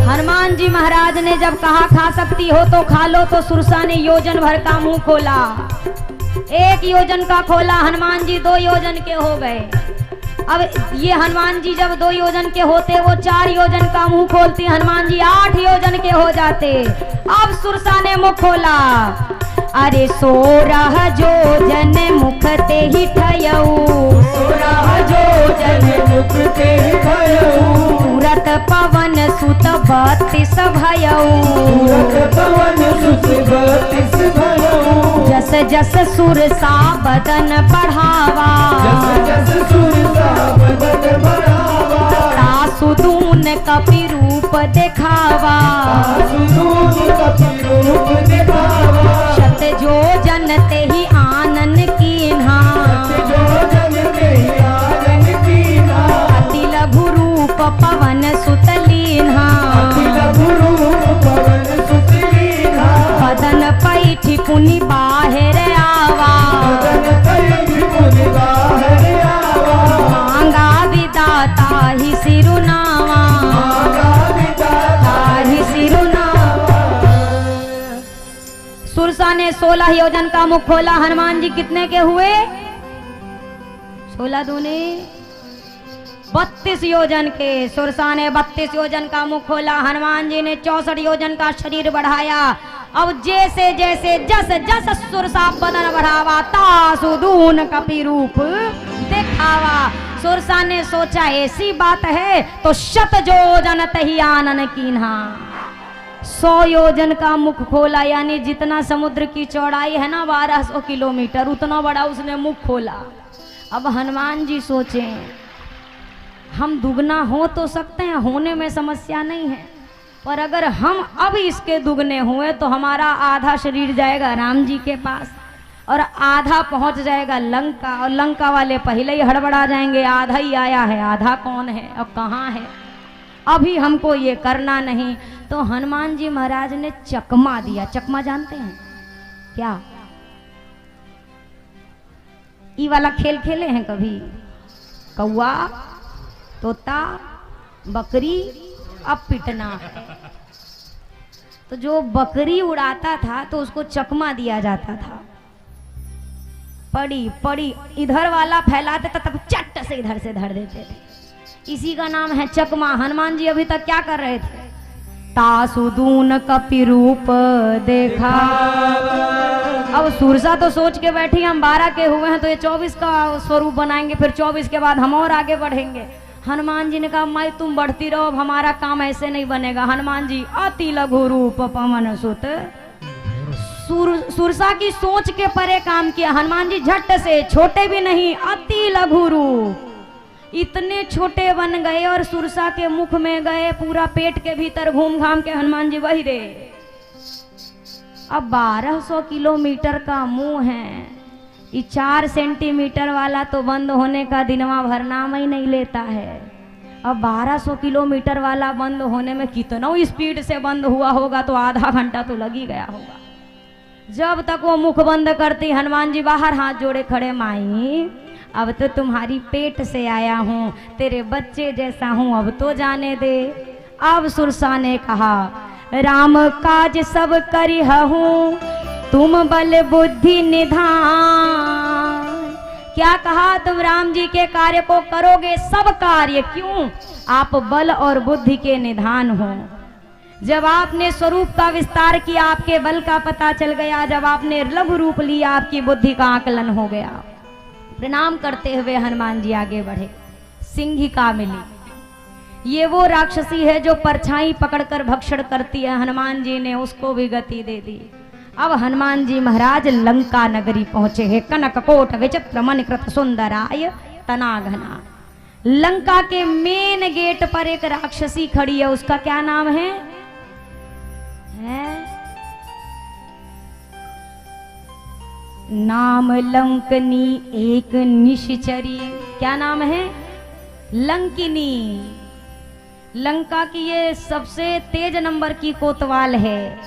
हनुमान जी महाराज ने जब कहा खा सकती हो तो खा लो, तो सुरसा ने योजन भर का मुंह खोला। एक योजन का खोला, हनुमान जी 2 योजन के हो गए। अब ये हनुमान जी जब 2 योजन के होते, वो 4 योजन का मुंह खोलती, हनुमान जी 8 योजन के हो जाते। अब सुरसा ने मुख खोला। अरे 16 योजन मुख ते ही ठयऊ, 16 योजन मुख ते ही ठयऊ। तुरत पवन सुत 32 भयऊ, तुरत पवन सुत 32 भयऊ। जस जस सुरसा बदन बढ़ावा, जस जस सुरसा बदन बढ़ावा। तासुदून कपि रूप दिखावा, तासुदून कपि रूप दिखावा। शत योजन ते ही आनन कीन्हा, शत योजन ते ही आनन कीन्हा। अति लघु रूप पवन सुत लीन्हा, अति लघु रूप पवन सुत लीन्हा। बदन पैठी पुनि बाहिर आवा, बदन पैठी पुनि बाहिर आवा। मांगा विदाता ही सिरुनावा, मांगा विदाता ही सिरुनावा। सुरसा ने 16 योजन का मुख खोला। हनुमान जी कितने के हुए? 16 दूने 32 योजन के। सुरसा ने 32 योजन का मुख खोला। हनुमान जी ने 64 योजन का शरीर बढ़ाया। अब जैसे जैसे जस जस सुरसा बदन बढ़ावा, तासुदून कपि रूप दिखावा। सुरसा ने सोचा ऐसी बात है तो शत योजन तही आनन कीन्हा। 100 योजन का मुख खोला, यानी जितना समुद्र की चौड़ाई है ना 1200 किलोमीटर, उतना बड़ा उसने मुख खोला। अब हनुमान जी सोचे हम दुगना हो तो सकते हैं, होने में समस्या नहीं है, पर अगर हम अब इसके दुगने हुए तो हमारा आधा शरीर जाएगा राम जी के पास और आधा पहुंच जाएगा लंका, और लंका वाले पहले ही हड़बड़ा जाएंगे, आधा ही आया है, आधा कौन है और कहाँ है, अभी हमको ये करना नहीं। तो हनुमान जी महाराज ने चकमा दिया। चकमा जानते हैं क्या? ई वाला खेल खेले हैं कभी? कौआ, तोता, बकरी, अब पिटना है। तो जो बकरी उड़ाता था तो उसको चकमा दिया जाता था। पड़ी पड़ी इधर वाला फैलाते था तब चट से इधर से धर देते थे। इसी का नाम है चकमा। हनुमान जी अभी तक क्या कर रहे थे? तासुदून कपि रूप देखा। अब सुरसा तो सोच के बैठी हम 12 के हुए हैं तो ये 24 का स्वरूप बनाएंगे, फिर 24 के बाद हम और आगे बढ़ेंगे। हनुमान जी ने कहा माई तुम बढ़ती रहो, अब हमारा काम ऐसे नहीं बनेगा। हनुमान जी अति लघु रूप पवन सुत। सुरसा की सोच के परे काम किया। हनुमान जी झट से, छोटे भी नहीं, अति लघु रूप, इतने छोटे बन गए और सुरसा के मुख में गए, पूरा पेट के भीतर घूम घाम के हनुमान जी वही रहे। अब 1200 किलोमीटर का मुंह है, ये 4 सेंटीमीटर वाला तो बंद होने का दिनवा भर नाम ही नहीं लेता है। अब 1200 किलोमीटर वाला बंद होने में कितना स्पीड से बंद हुआ होगा, तो आधा घंटा तो लग ही गया होगा। जब तक वो मुख बंद करती, हनुमान जी बाहर हाथ जोड़े खड़े, माई अब तो तुम्हारी पेट से आया हूँ, तेरे बच्चे जैसा हूँ, अब तो जाने दे। अब सुरसा ने कहा राम काज सब करिहूँ, तुम बल बुद्धि निधान। क्या कहा? तुम राम जी के कार्य को करोगे, सब कार्य। क्यों? आप बल और बुद्धि के निधान हो। जब आपने स्वरूप का विस्तार किया, आपके बल का पता चल गया। जब आपने लघु रूप लिया, आपकी बुद्धि का आकलन हो गया। प्रणाम करते हुए हनुमान जी आगे बढ़े। सिंहिका मिली। ये वो राक्षसी है जो परछाई पकड़कर भक्षण करती है। हनुमान जी ने उसको भी गति दे दी। अब हनुमान जी महाराज लंका नगरी पहुंचे हैं। कनक कोट विचित्र मन कृत सुंदराय तनाघना। लंका के मेन गेट पर एक राक्षसी खड़ी है। उसका क्या नाम है? नाम लंकनी एक निश्चरी। क्या नाम है? लंकिनी। लंका की ये सबसे तेज नंबर की कोतवाल है।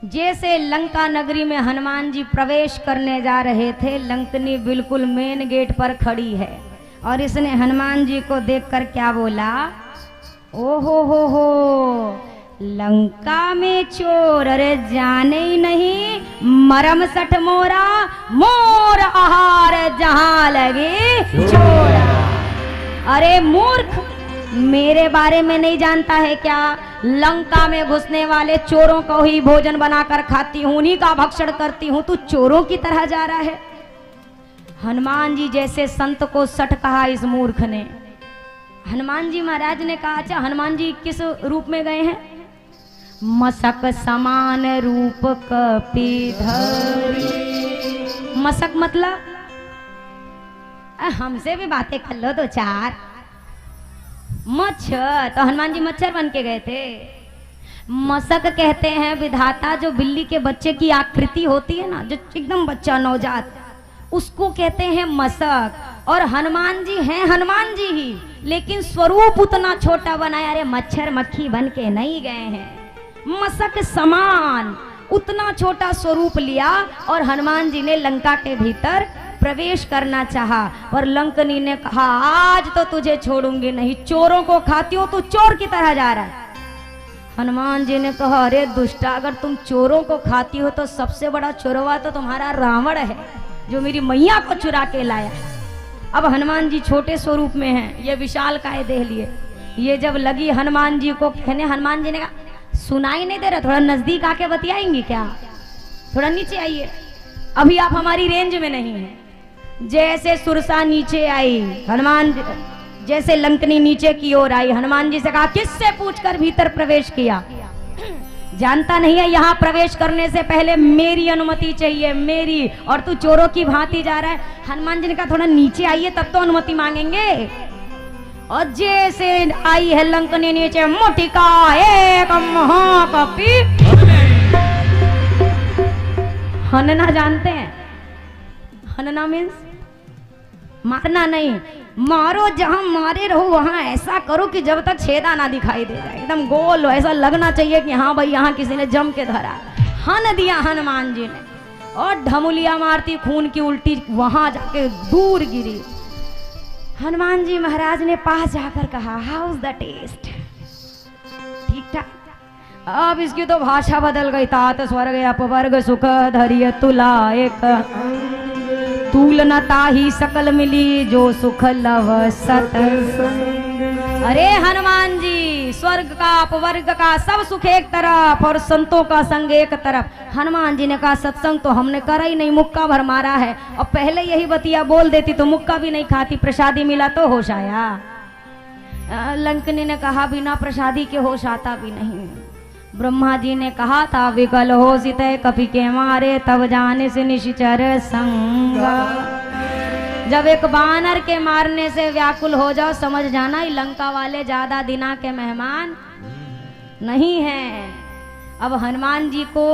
जैसे लंका नगरी में हनुमान जी प्रवेश करने जा रहे थे, लंकनी बिल्कुल मेन गेट पर खड़ी है और इसने हनुमान जी को देखकर क्या बोला? ओहो हो, लंका में चोर, अरे जाने ही नहीं मरम सठ मोरा, मोर आहार जहां लगे चोरा। अरे मूर्ख, मेरे बारे में नहीं जानता है क्या? लंका में घुसने वाले चोरों को ही भोजन बनाकर खाती हूँ, उन्हीं का भक्षण करती हूँ, तू चोरों की तरह जा रहा है। हनुमान जी जैसे संत को सठ कहा इस मूर्ख ने। हनुमान जी महाराज ने कहा, अच्छा हनुमान जी किस रूप में गए हैं? मसक समान रूप कपिधरी। मसक मतलब हमसे भी बातें कर लो दो चार। मच्छर, तो हनुमान जी मच्छर बन के गए थे। मसक कहते हैं विधाता, जो बिल्ली के बच्चे की आकृति होती है ना, जो एकदम बच्चा नवजात, उसको कहते हैं मसक। और हनुमान जी हैं हनुमान जी ही, लेकिन स्वरूप उतना छोटा बनाया। अरे मच्छर मक्खी बन के नहीं गए हैं, मसक समान उतना छोटा स्वरूप लिया और हनुमान जी ने लंका के भीतर प्रवेश करना चाहा। और लंकनी ने कहा, आज तो तुझे छोड़ूंगी नहीं, चोरों को खाती हो, तू चोर की तरह जा रहा है। हनुमान जी ने कहा, अरे दुष्टा, अगर तुम चोरों को खाती हो तो सबसे बड़ा चोरवा तो तुम्हारा रावण है, जो मेरी मैया को चुरा के लाया। अब हनुमान जी छोटे स्वरूप में हैं, ये विशाल काय देह लिए। ये जब लगी हनुमान जी को कहने, हनुमान जी ने कहा, सुनाई नहीं दे रहा, थोड़ा नजदीक आके बतियाएंगी क्या? थोड़ा नीचे आइए, अभी आप हमारी रेंज में नहीं है। जैसे सुरसा नीचे आई, हनुमान जैसे लंकनी नीचे की ओर आई, हनुमान जी से कहा, किससे पूछकर भीतर प्रवेश किया? जानता नहीं है यहाँ प्रवेश करने से पहले मेरी अनुमति चाहिए, मेरी, और तू चोरों की भांति जा रहा है। हनुमान जी ने कहा, थोड़ा नीचे आइए तब तो अनुमति मांगेंगे। और जैसे आई है लंकनी नीचे, मुठिका एक महाकपि। हनना जानते हैं? हनना मीन्स मारना नहीं, मारो जहां मारे रहो वहां ऐसा करो कि जब तक छेदा ना दिखाई दे जाए, एकदम गोल हो, ऐसा लगना चाहिए कि हाँ भाई यहाँ किसी ने जम के धरा। हन दिया हनुमान जी ने और ढमुलिया मारती खून की उल्टी वहां जाके दूर गिरी। हनुमान जी महाराज ने पास जाकर कहा, हाउ इज द टेस्ट? ठीक ठाक। अब इसकी तो भाषा बदल गई। तात स्वर्ग अपवर्ग सुख धैर्य तुला एक, तुलनता ही सकल मिली जो सुख लव सत। अरे हनुमान जी, स्वर्ग का अपवर्ग का सब सुख एक तरफ और संतों का संग एक तरफ। हनुमान जी ने कहा, सत्संग तो हमने करा ही नहीं, मुक्का भर मारा है, और पहले यही बतिया बोल देती तो मुक्का भी नहीं खाती, प्रसादी मिला तो होश आया। लंकनी ने कहा, बिना प्रसादी के होश आता भी नहीं। ब्रह्मा जी ने कहा था, विकल हो सितय कपि के मारे, तब जाने से निश्चर संग। जब एक बानर के मारने से व्याकुल हो जाओ, समझ जाना ये लंका वाले ज्यादा दिना के मेहमान नहीं हैं। अब हनुमान जी को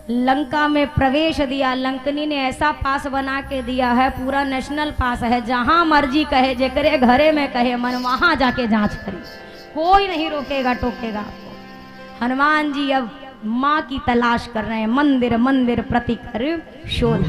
लंका में प्रवेश दिया, लंकनी ने ऐसा पास बना के दिया है, पूरा नेशनल पास है, जहां मर्जी कहे, जेकरे घरे में कहे मन वहां जाके जांच करी, कोई नहीं रोकेगा टोकेगा। हनुमान जी अब माँ की तलाश कर रहे हैं, मंदिर मंदिर प्रति कर शोध।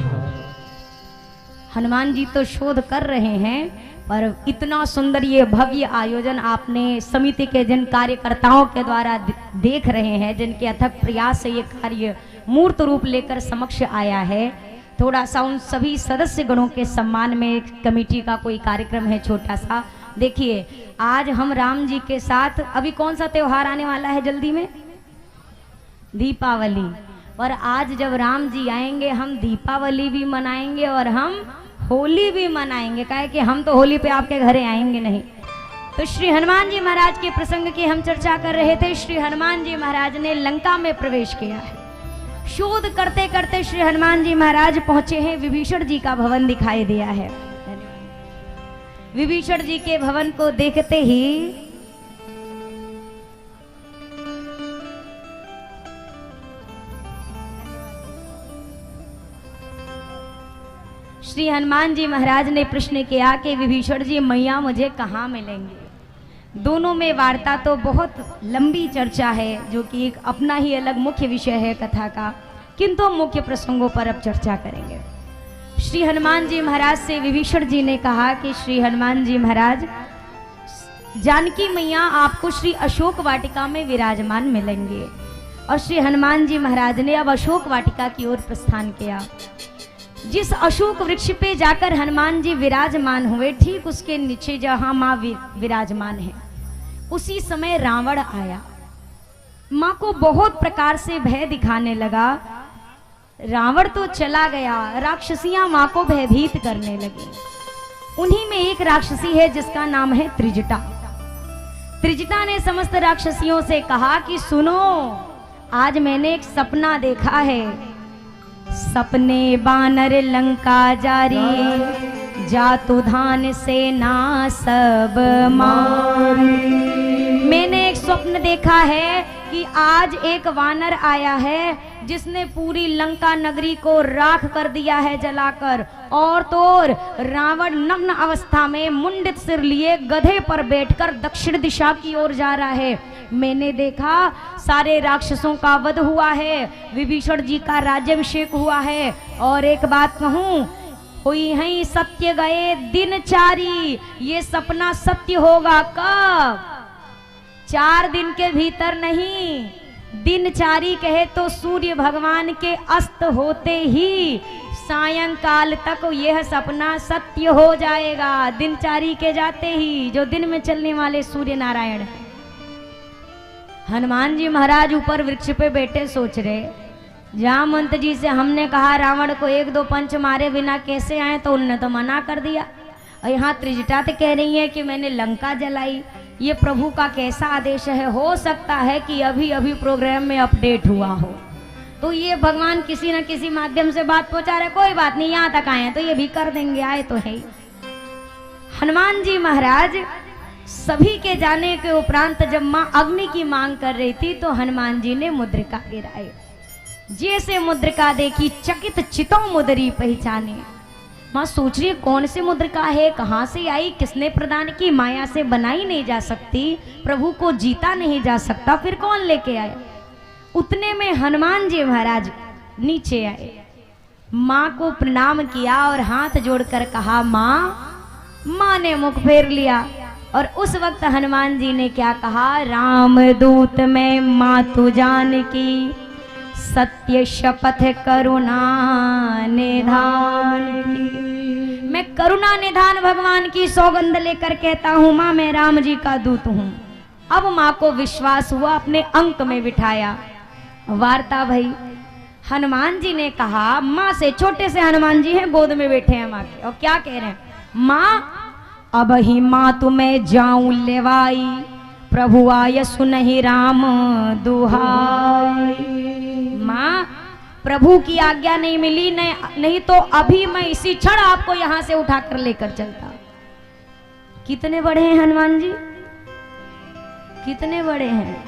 हनुमान जी तो शोध कर रहे हैं, पर इतना सुंदर ये भव्य आयोजन आपने समिति के जिन कार्यकर्ताओं के द्वारा देख रहे हैं, जिनके अथक प्रयास से ये कार्य मूर्त रूप लेकर समक्ष आया है, थोड़ा सा उन सभी सदस्य गणों के सम्मान में एक कमेटी का कोई कार्यक्रम है छोटा सा। देखिए, आज हम राम जी के साथ, अभी कौन सा त्योहार आने वाला है जल्दी में? दीपावली। और आज जब राम जी आएंगे, हम दीपावली भी मनाएंगे और हम होली भी मनाएंगे। काहे कि हम तो होली पे आपके घरे आएंगे नहीं। तो श्री हनुमान जी महाराज के प्रसंग की हम चर्चा कर रहे थे। श्री हनुमान जी महाराज ने लंका में प्रवेश किया है। शोध करते करते श्री हनुमान जी महाराज पहुंचे हैं, विभीषण जी का भवन दिखाई दिया है। विभीषण जी के भवन को देखते ही श्री हनुमान जी महाराज ने प्रश्न किया कि विभीषण जी मैया मुझे कहाँ मिलेंगे। दोनों में वार्ता तो बहुत लंबी चर्चा है, जो कि एक अपना ही अलग मुख्य विषय है कथा का, किंतु मुख्य प्रसंगों पर अब चर्चा करेंगे। श्री हनुमान जी महाराज से विभीषण जी ने कहा कि श्री हनुमान जी महाराज, जानकी मैया आपको श्री अशोक वाटिका में विराजमान मिलेंगे। और श्री हनुमान जी महाराज ने अब अशोक वाटिका की ओर प्रस्थान किया। जिस अशोक वृक्ष पे जाकर हनुमान जी विराजमान हुए, ठीक उसके नीचे जहां मां विराजमान है, उसी समय रावण आया। मां को बहुत प्रकार से भय दिखाने लगा। रावण तो चला गया, राक्षसियां मां को भयभीत करने लगी। उन्हीं में एक राक्षसी है जिसका नाम है त्रिजटा। त्रिजटा ने समस्त राक्षसियों से कहा कि सुनो, आज मैंने एक सपना देखा है। सपने बानर लंका जारी, जातु धान सेना सब मारी। मैंने एक स्वप्न देखा है कि आज एक वानर आया है जिसने पूरी लंका नगरी को राख कर दिया है जलाकर, और तो रावण नग्न अवस्था में मुंडित सिर लिए गधे पर बैठकर दक्षिण दिशा की ओर जा रहा है। मैंने देखा सारे राक्षसों का वध हुआ है, विभीषण जी का राज्याभिषेक हुआ है। और एक बात कहूं, हुई है सत्य गए दिन चारी, ये सपना सत्य होगा कब? 4 दिन के भीतर नहीं, दिन चारी कहे तो सूर्य भगवान के अस्त होते ही सायंकाल तक यह सपना सत्य हो जाएगा। दिन चारी के जाते ही, जो दिन में चलने वाले सूर्य नारायण है। हनुमान जी महाराज ऊपर वृक्ष पे बैठे सोच रहे। जामवंत जी से हमने कहा रावण को 1-2 पंच मारे बिना कैसे आए, तो उनने तो मना कर दिया। और यहाँ त्रिजटा तो कह रही है कि मैंने लंका जलाई। ये प्रभु का कैसा आदेश है? हो सकता है कि अभी अभी प्रोग्राम में अपडेट हुआ हो, तो ये भगवान किसी न किसी माध्यम से बात पहुंचा रहे। कोई बात नहीं, यहाँ तक आए हैं तो ये भी कर देंगे, आए तो है। हनुमान जी महाराज सभी के जाने के उपरांत जब मां अग्नि की मांग कर रही थी, तो हनुमान जी ने मुद्रिका गिराई। जैसे मुद्रिका देखी, चकित चितों मुद्री पहचाने। मां सोच रही कौन सी मुद्रिका है, कहां से आई, किसने प्रदान की? माया से बनाई नहीं जा सकती, प्रभु को जीता नहीं जा सकता, फिर कौन लेके आए? उतने में हनुमान जी महाराज नीचे आए, मां को प्रणाम किया और हाथ जोड़कर कहा मां। मां ने मुख फेर लिया। और उस वक्त हनुमान जी ने क्या कहा? राम दूत में मातु जान की, सत्य शपथ करुणा निधान की। मैं करुणा निधान भगवान की सौगंध लेकर कहता हूँ माँ, मैं राम जी का दूत हूँ। अब माँ को विश्वास हुआ, अपने अंक में बिठाया। वार्ता भई, हनुमान जी ने कहा माँ से, छोटे से हनुमान जी हैं, गोद में बैठे हैं माँ के, और क्या कह रहे हैं? माँ अब ही माँ तुम्हें जाऊं लेवाई, प्रभु आय सुनहि राम दुहाई। माँ प्रभु की आज्ञा नहीं मिली, नहीं तो अभी मैं इसी क्षण आपको यहाँ से उठाकर लेकर चलता। कितने बड़े हैं हनुमान जी, कितने बड़े हैं,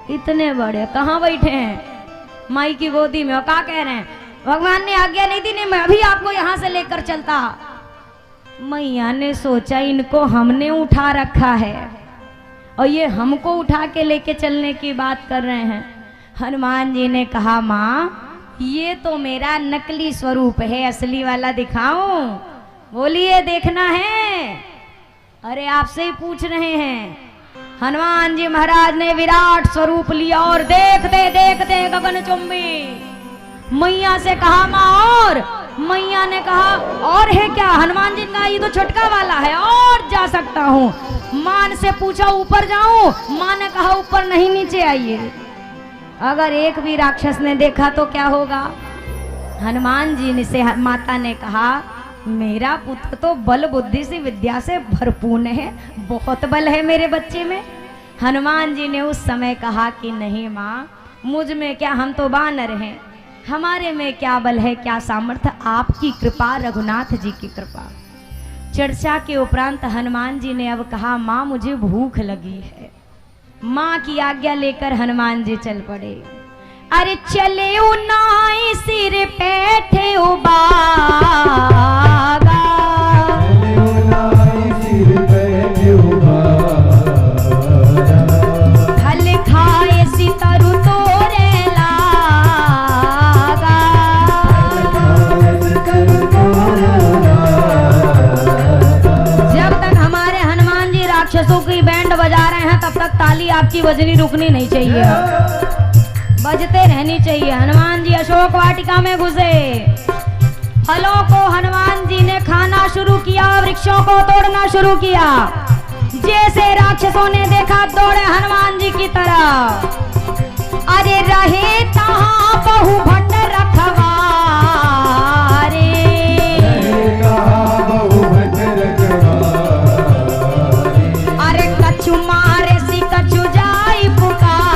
इतने बड़े। कहाँ बैठे हैं? माई की गोदी में। और क्या कह रहे हैं? भगवान ने आज्ञा नहीं दी, नहीं मैं अभी आपको यहाँ से लेकर चलता। मैया ने सोचा इनको हमने उठा रखा है और ये हमको उठा के लेके चलने की बात कर रहे हैं। हनुमान जी ने कहा माँ ये तो मेरा नकली स्वरूप है, असली वाला दिखाऊं? बोलिए देखना है? अरे आपसे ही पूछ रहे हैं। हनुमान जी महाराज ने विराट स्वरूप लिया और देखते गगनचुंबी मैया से कहा माँ और? मैया ने कहा और है क्या? हनुमान जी ने कहा ये तो छोटका वाला है, और जा सकता हूँ। मां से पूछा ऊपर जाऊं? मां ने कहा ऊपर नहीं, नीचे आइए। अगर एक भी राक्षस ने देखा तो क्या होगा? हनुमान जी ने से माता ने कहा मेरा पुत्र तो बल बुद्धि से विद्या से भरपूर है, बहुत बल है मेरे बच्चे में। हनुमान जी ने उस समय कहा कि नहीं माँ, मुझ में क्या, हम तो बानर हैं, हमारे में क्या बल है, क्या सामर्थ्य? आपकी कृपा, रघुनाथ जी की कृपा। चर्चा के उपरांत हनुमान जी ने अब कहा माँ मुझे भूख लगी है। माँ की आज्ञा लेकर हनुमान जी चल पड़े। अरे चले नाई सिर बैठे बाग, आपकी बजनी रुकनी नहीं चाहिए, बजते रहनी चाहिए। हनुमान जी अशोक वाटिका में घुसे, फलों को हनुमान जी ने खाना शुरू किया, वृक्षों को तोड़ना शुरू किया। जैसे राक्षसों ने देखा दौड़े हनुमान जी की तरफ। अरे रहे तहाँ बहु भट्ट रखवारे, अरे कछु मारे सी कछु जाई पुकारे।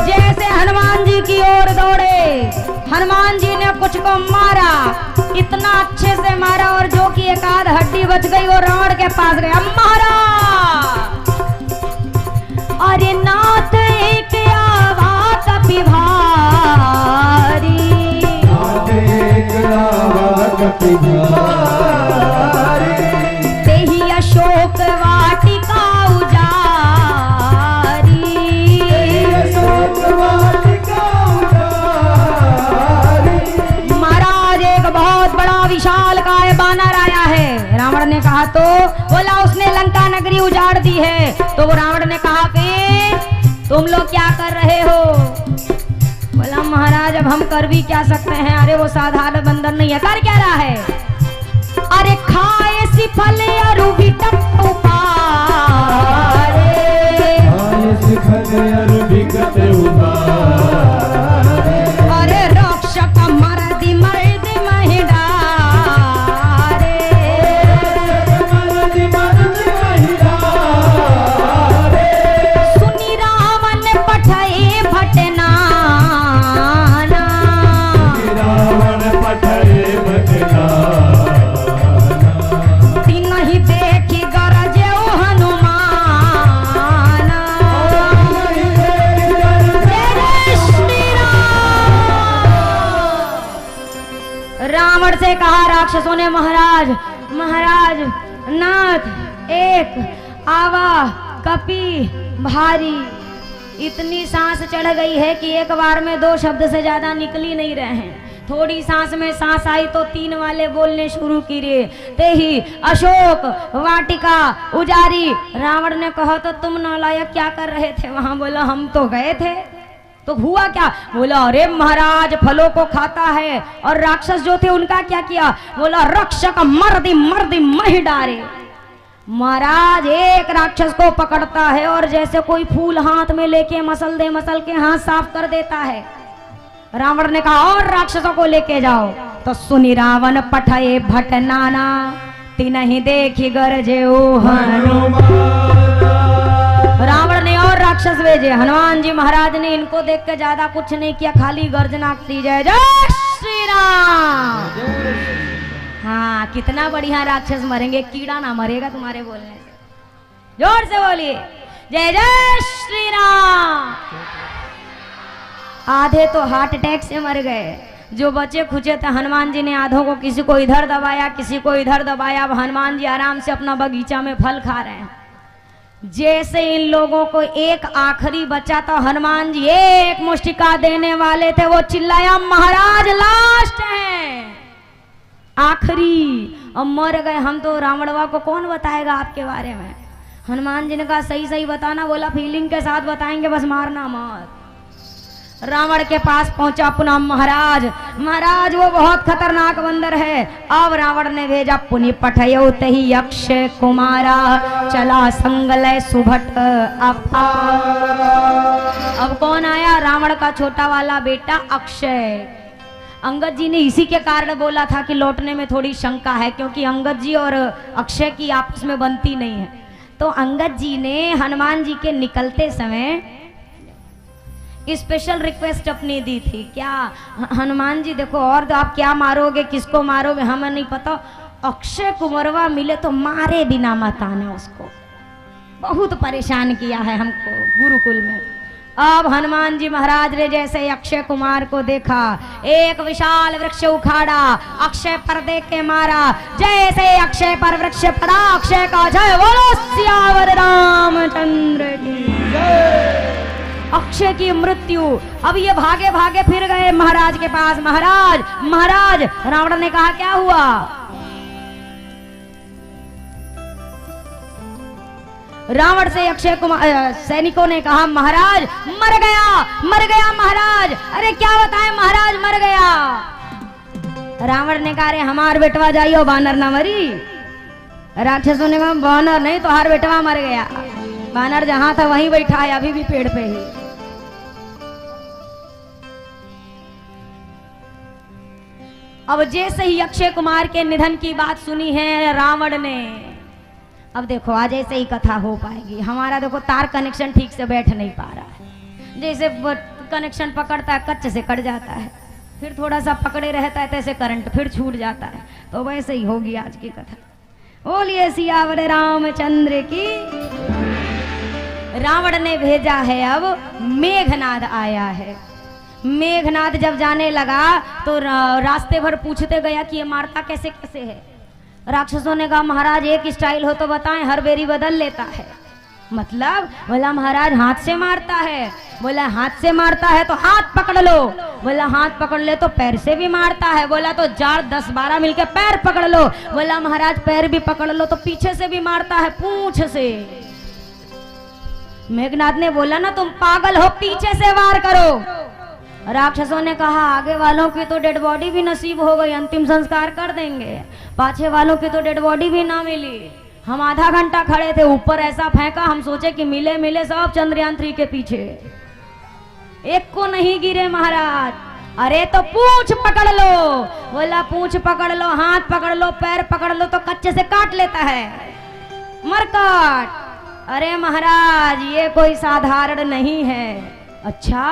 जैसे हनुमान जी की ओर दौड़े, हनुमान जी ने कुछ को मारा, इतना अच्छे से मारा और जो कि एक आध हड्डी बच गई वो रावण के पास गया, मारा। अरे नाथ एक आवा कपि भारी, तेहि अशोक वाटिका उजारी। महाराज एक बहुत बड़ा विशाल काय बानर आया है। रावण ने कहा तो बोला उसने लंका नगरी उजाड़ दी है। तो वो रावण ने कहा कि तुम लोग क्या कर रहे हो? बोला महाराज अब हम कर भी क्या सकते हैं, अरे वो साधारण बंदर नहीं है। कर क्या रहा है? अरे खाए सी फल अरु बिटप उपारे, अरे रक्षक मरदी मर्द महिडारे, सुनी रावण पठाए भटना, नहीं देखी गरजे हनुमान। रावण से कहा राक्षसों ने, महाराज महाराज नाथ एक आवा कपि भारी। इतनी सांस चढ़ गई है कि एक बार में दो शब्द से ज्यादा निकल ही नहीं रहे हैं। थोड़ी सांस में सांस आई तो तीन वाले बोलने शुरू किए, ते ही अशोक वाटिका उजारी। रावण ने कहा तो तुम नालायक क्या कर रहे थे वहां? बोला हम तो गए थे। तो हुआ क्या? बोला अरे महाराज फलों को खाता है। और राक्षस जो थे उनका क्या किया? बोला रक्षक मर्दी मर्दी मही डारे। महाराज एक राक्षस को पकड़ता है और जैसे कोई फूल हाथ में लेके मसल के हाथ साफ कर देता है। रावण ने कहा और राक्षसों को लेके जाओ। तो सुनी रावण पठाए भट नाना, तिनहि देखी गरजे ओ हनुमान। रावण ने और राक्षस भेजे। हनुमान जी महाराज ने इनको देख के ज्यादा कुछ नहीं किया, खाली गर्जना की जय जय श्री राम। हाँ कितना बढ़िया राक्षस मरेंगे, कीड़ा ना मरेगा तुम्हारे बोलने से। जोर से बोलिए जय जय श्री राम। आधे तो हार्ट अटैक से मर गए, जो बचे खुचे थे हनुमान जी ने आधों को, किसी को इधर दबाया किसी को इधर दबाया। अब हनुमान जी आराम से अपना बगीचा में फल खा रहे हैं। जैसे इन लोगों को एक आखिरी बचा था, हनुमान जी एक मुष्टिका देने वाले थे, वो चिल्लाया महाराज लास्ट है आखिरी, अब मर गए हम तो रावणवा को कौन बताएगा आपके बारे में। हनुमान जी ने कहा सही सही बताना। बोला फीलिंग के साथ बताएंगे, बस मारना मत। रावण के पास पहुंचा पुनः महाराज। महाराज वो बहुत खतरनाक बंदर है। अब रावण ने भेजा पुनि पठयो तहि अक्षय कुमारा, चला संगलय सुभट। अब कौन आया? रावण का छोटा वाला बेटा अक्षय। अंगद जी ने इसी के कारण बोला था कि लौटने में थोड़ी शंका है, क्योंकि अंगद जी और अक्षय की आपस में बनती नहीं है। तो अंगद जी ने हनुमान जी के निकलते समय स्पेशल रिक्वेस्ट अपनी दी थी। क्या हनुमान जी देखो, और तो आप क्या मारोगे, किसको मारोगे हमें नहीं पता, अक्षय कुंवरवा मिले तो मारे बिना मत आना उसको। बहुत परेशान किया है हमको गुरुकुल में। अब हनुमान जी महाराज ने जैसे अक्षय कुमार को देखा, एक विशाल वृक्ष उखाड़ा, अक्षय पर देख के मारा। जैसे अक्षय पर वृक्ष पड़ा, अक्षय का जय बोलो सियावर रामचंद्र की जय। अक्षय की मृत्यु। अब ये भागे भागे फिर गए महाराज के पास। महाराज महाराज, रावण ने कहा क्या हुआ? रावण से अक्षय कुमार सैनिकों ने कहा महाराज मर गया महाराज, अरे क्या बताएं महाराज मर गया। रावण ने कहा अरे हमार बेटवा जाइयो बानर ना मरी। राक्षसों ने कहा बानर नहीं तो हर बेटवा मर गया। बानर जहां था वहीं बैठा है अभी भी पेड़ पे ही। अब जैसे ही अक्षय कुमार के निधन की बात सुनी है रावण ने, अब देखो आज ऐसे ही कथा हो पाएगी। हमारा देखो तार कनेक्शन ठीक से बैठ नहीं पा रहा है, जैसे कनेक्शन पकड़ता है कच्चे से कट जाता है, फिर थोड़ा सा पकड़े रहता है तैसे करंट फिर छूट जाता है, तो वैसे ही होगी आज की कथा। बोलिए सियावर रामचंद्र की। रावण ने भेजा है, अब मेघनाद आया है। मेघनाद जब जाने लगा तो रास्ते भर पूछते गया कि ये मारता कैसे कैसे है। राक्षसों ने कहा महाराज एक स्टाइल हो तो बताएं, हर बेरी बदल लेता है। मतलब बोला महाराज हाथ से मारता है। बोला हाथ से मारता है तो हाथ पकड़ लो। बोला हाथ पकड़ ले तो पैर से भी मारता है। बोला तो 4 10 12 मिलके पैर पकड़ लो। बोला महाराज पैर भी पकड़ लो तो पीछे से भी मारता है, पूंछ से। मेघनाथ ने बोला ना तुम पागल हो, पीछे से वार करो। राक्षसों ने कहा आगे वालों की तो डेड बॉडी भी नसीब हो गई, अंतिम संस्कार कर देंगे, पाछे वालों की तो डेड बॉडी भी ना मिली। हम आधा घंटा खड़े थे, ऊपर ऐसा फेंका हम सोचे कि मिले मिले सब चंद्रयान 3 के पीछे, एक को नहीं गिरे महाराज। अरे तो पूंछ पकड़ लो। बोला पूंछ पकड़ लो, हाथ पकड़ लो, पैर पकड़ लो तो कच्चे से काट लेता है, मरकाट। अरे महाराज ये कोई साधारण नहीं है। अच्छा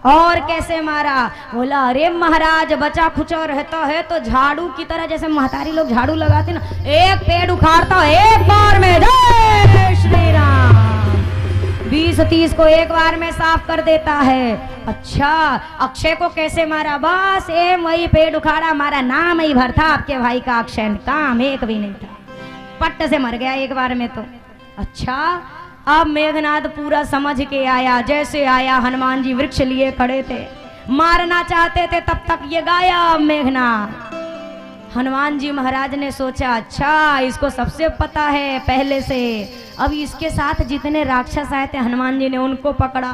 और कैसे मारा? बोला अरे महाराज बचा खुचा रहता है तो झाड़ू की तरह, जैसे महतारी लोग झाड़ू लगाते ना, एक पेड़ उखाड़ता एक बार में, जय श्री राम, 20-30 को एक बार में साफ कर देता है। अच्छा अक्षय को कैसे मारा? बस वही पेड़ उखाड़ा, मारा नाम ही भर था आपके भाई का अक्षय, काम एक भी नहीं था, पट्ट से मर गया एक बार में तो। अच्छा अब मेघनाद पूरा समझ के आया, जैसे आया हनुमान जी वृक्ष लिए खड़े थे, मारना चाहते थे, तब तक ये गायब मेघनाद। हनुमान जी महाराज ने सोचा अच्छा इसको सबसे पता है पहले से, अब इसके साथ जितने राक्षस आए थे हनुमान जी ने उनको पकड़ा।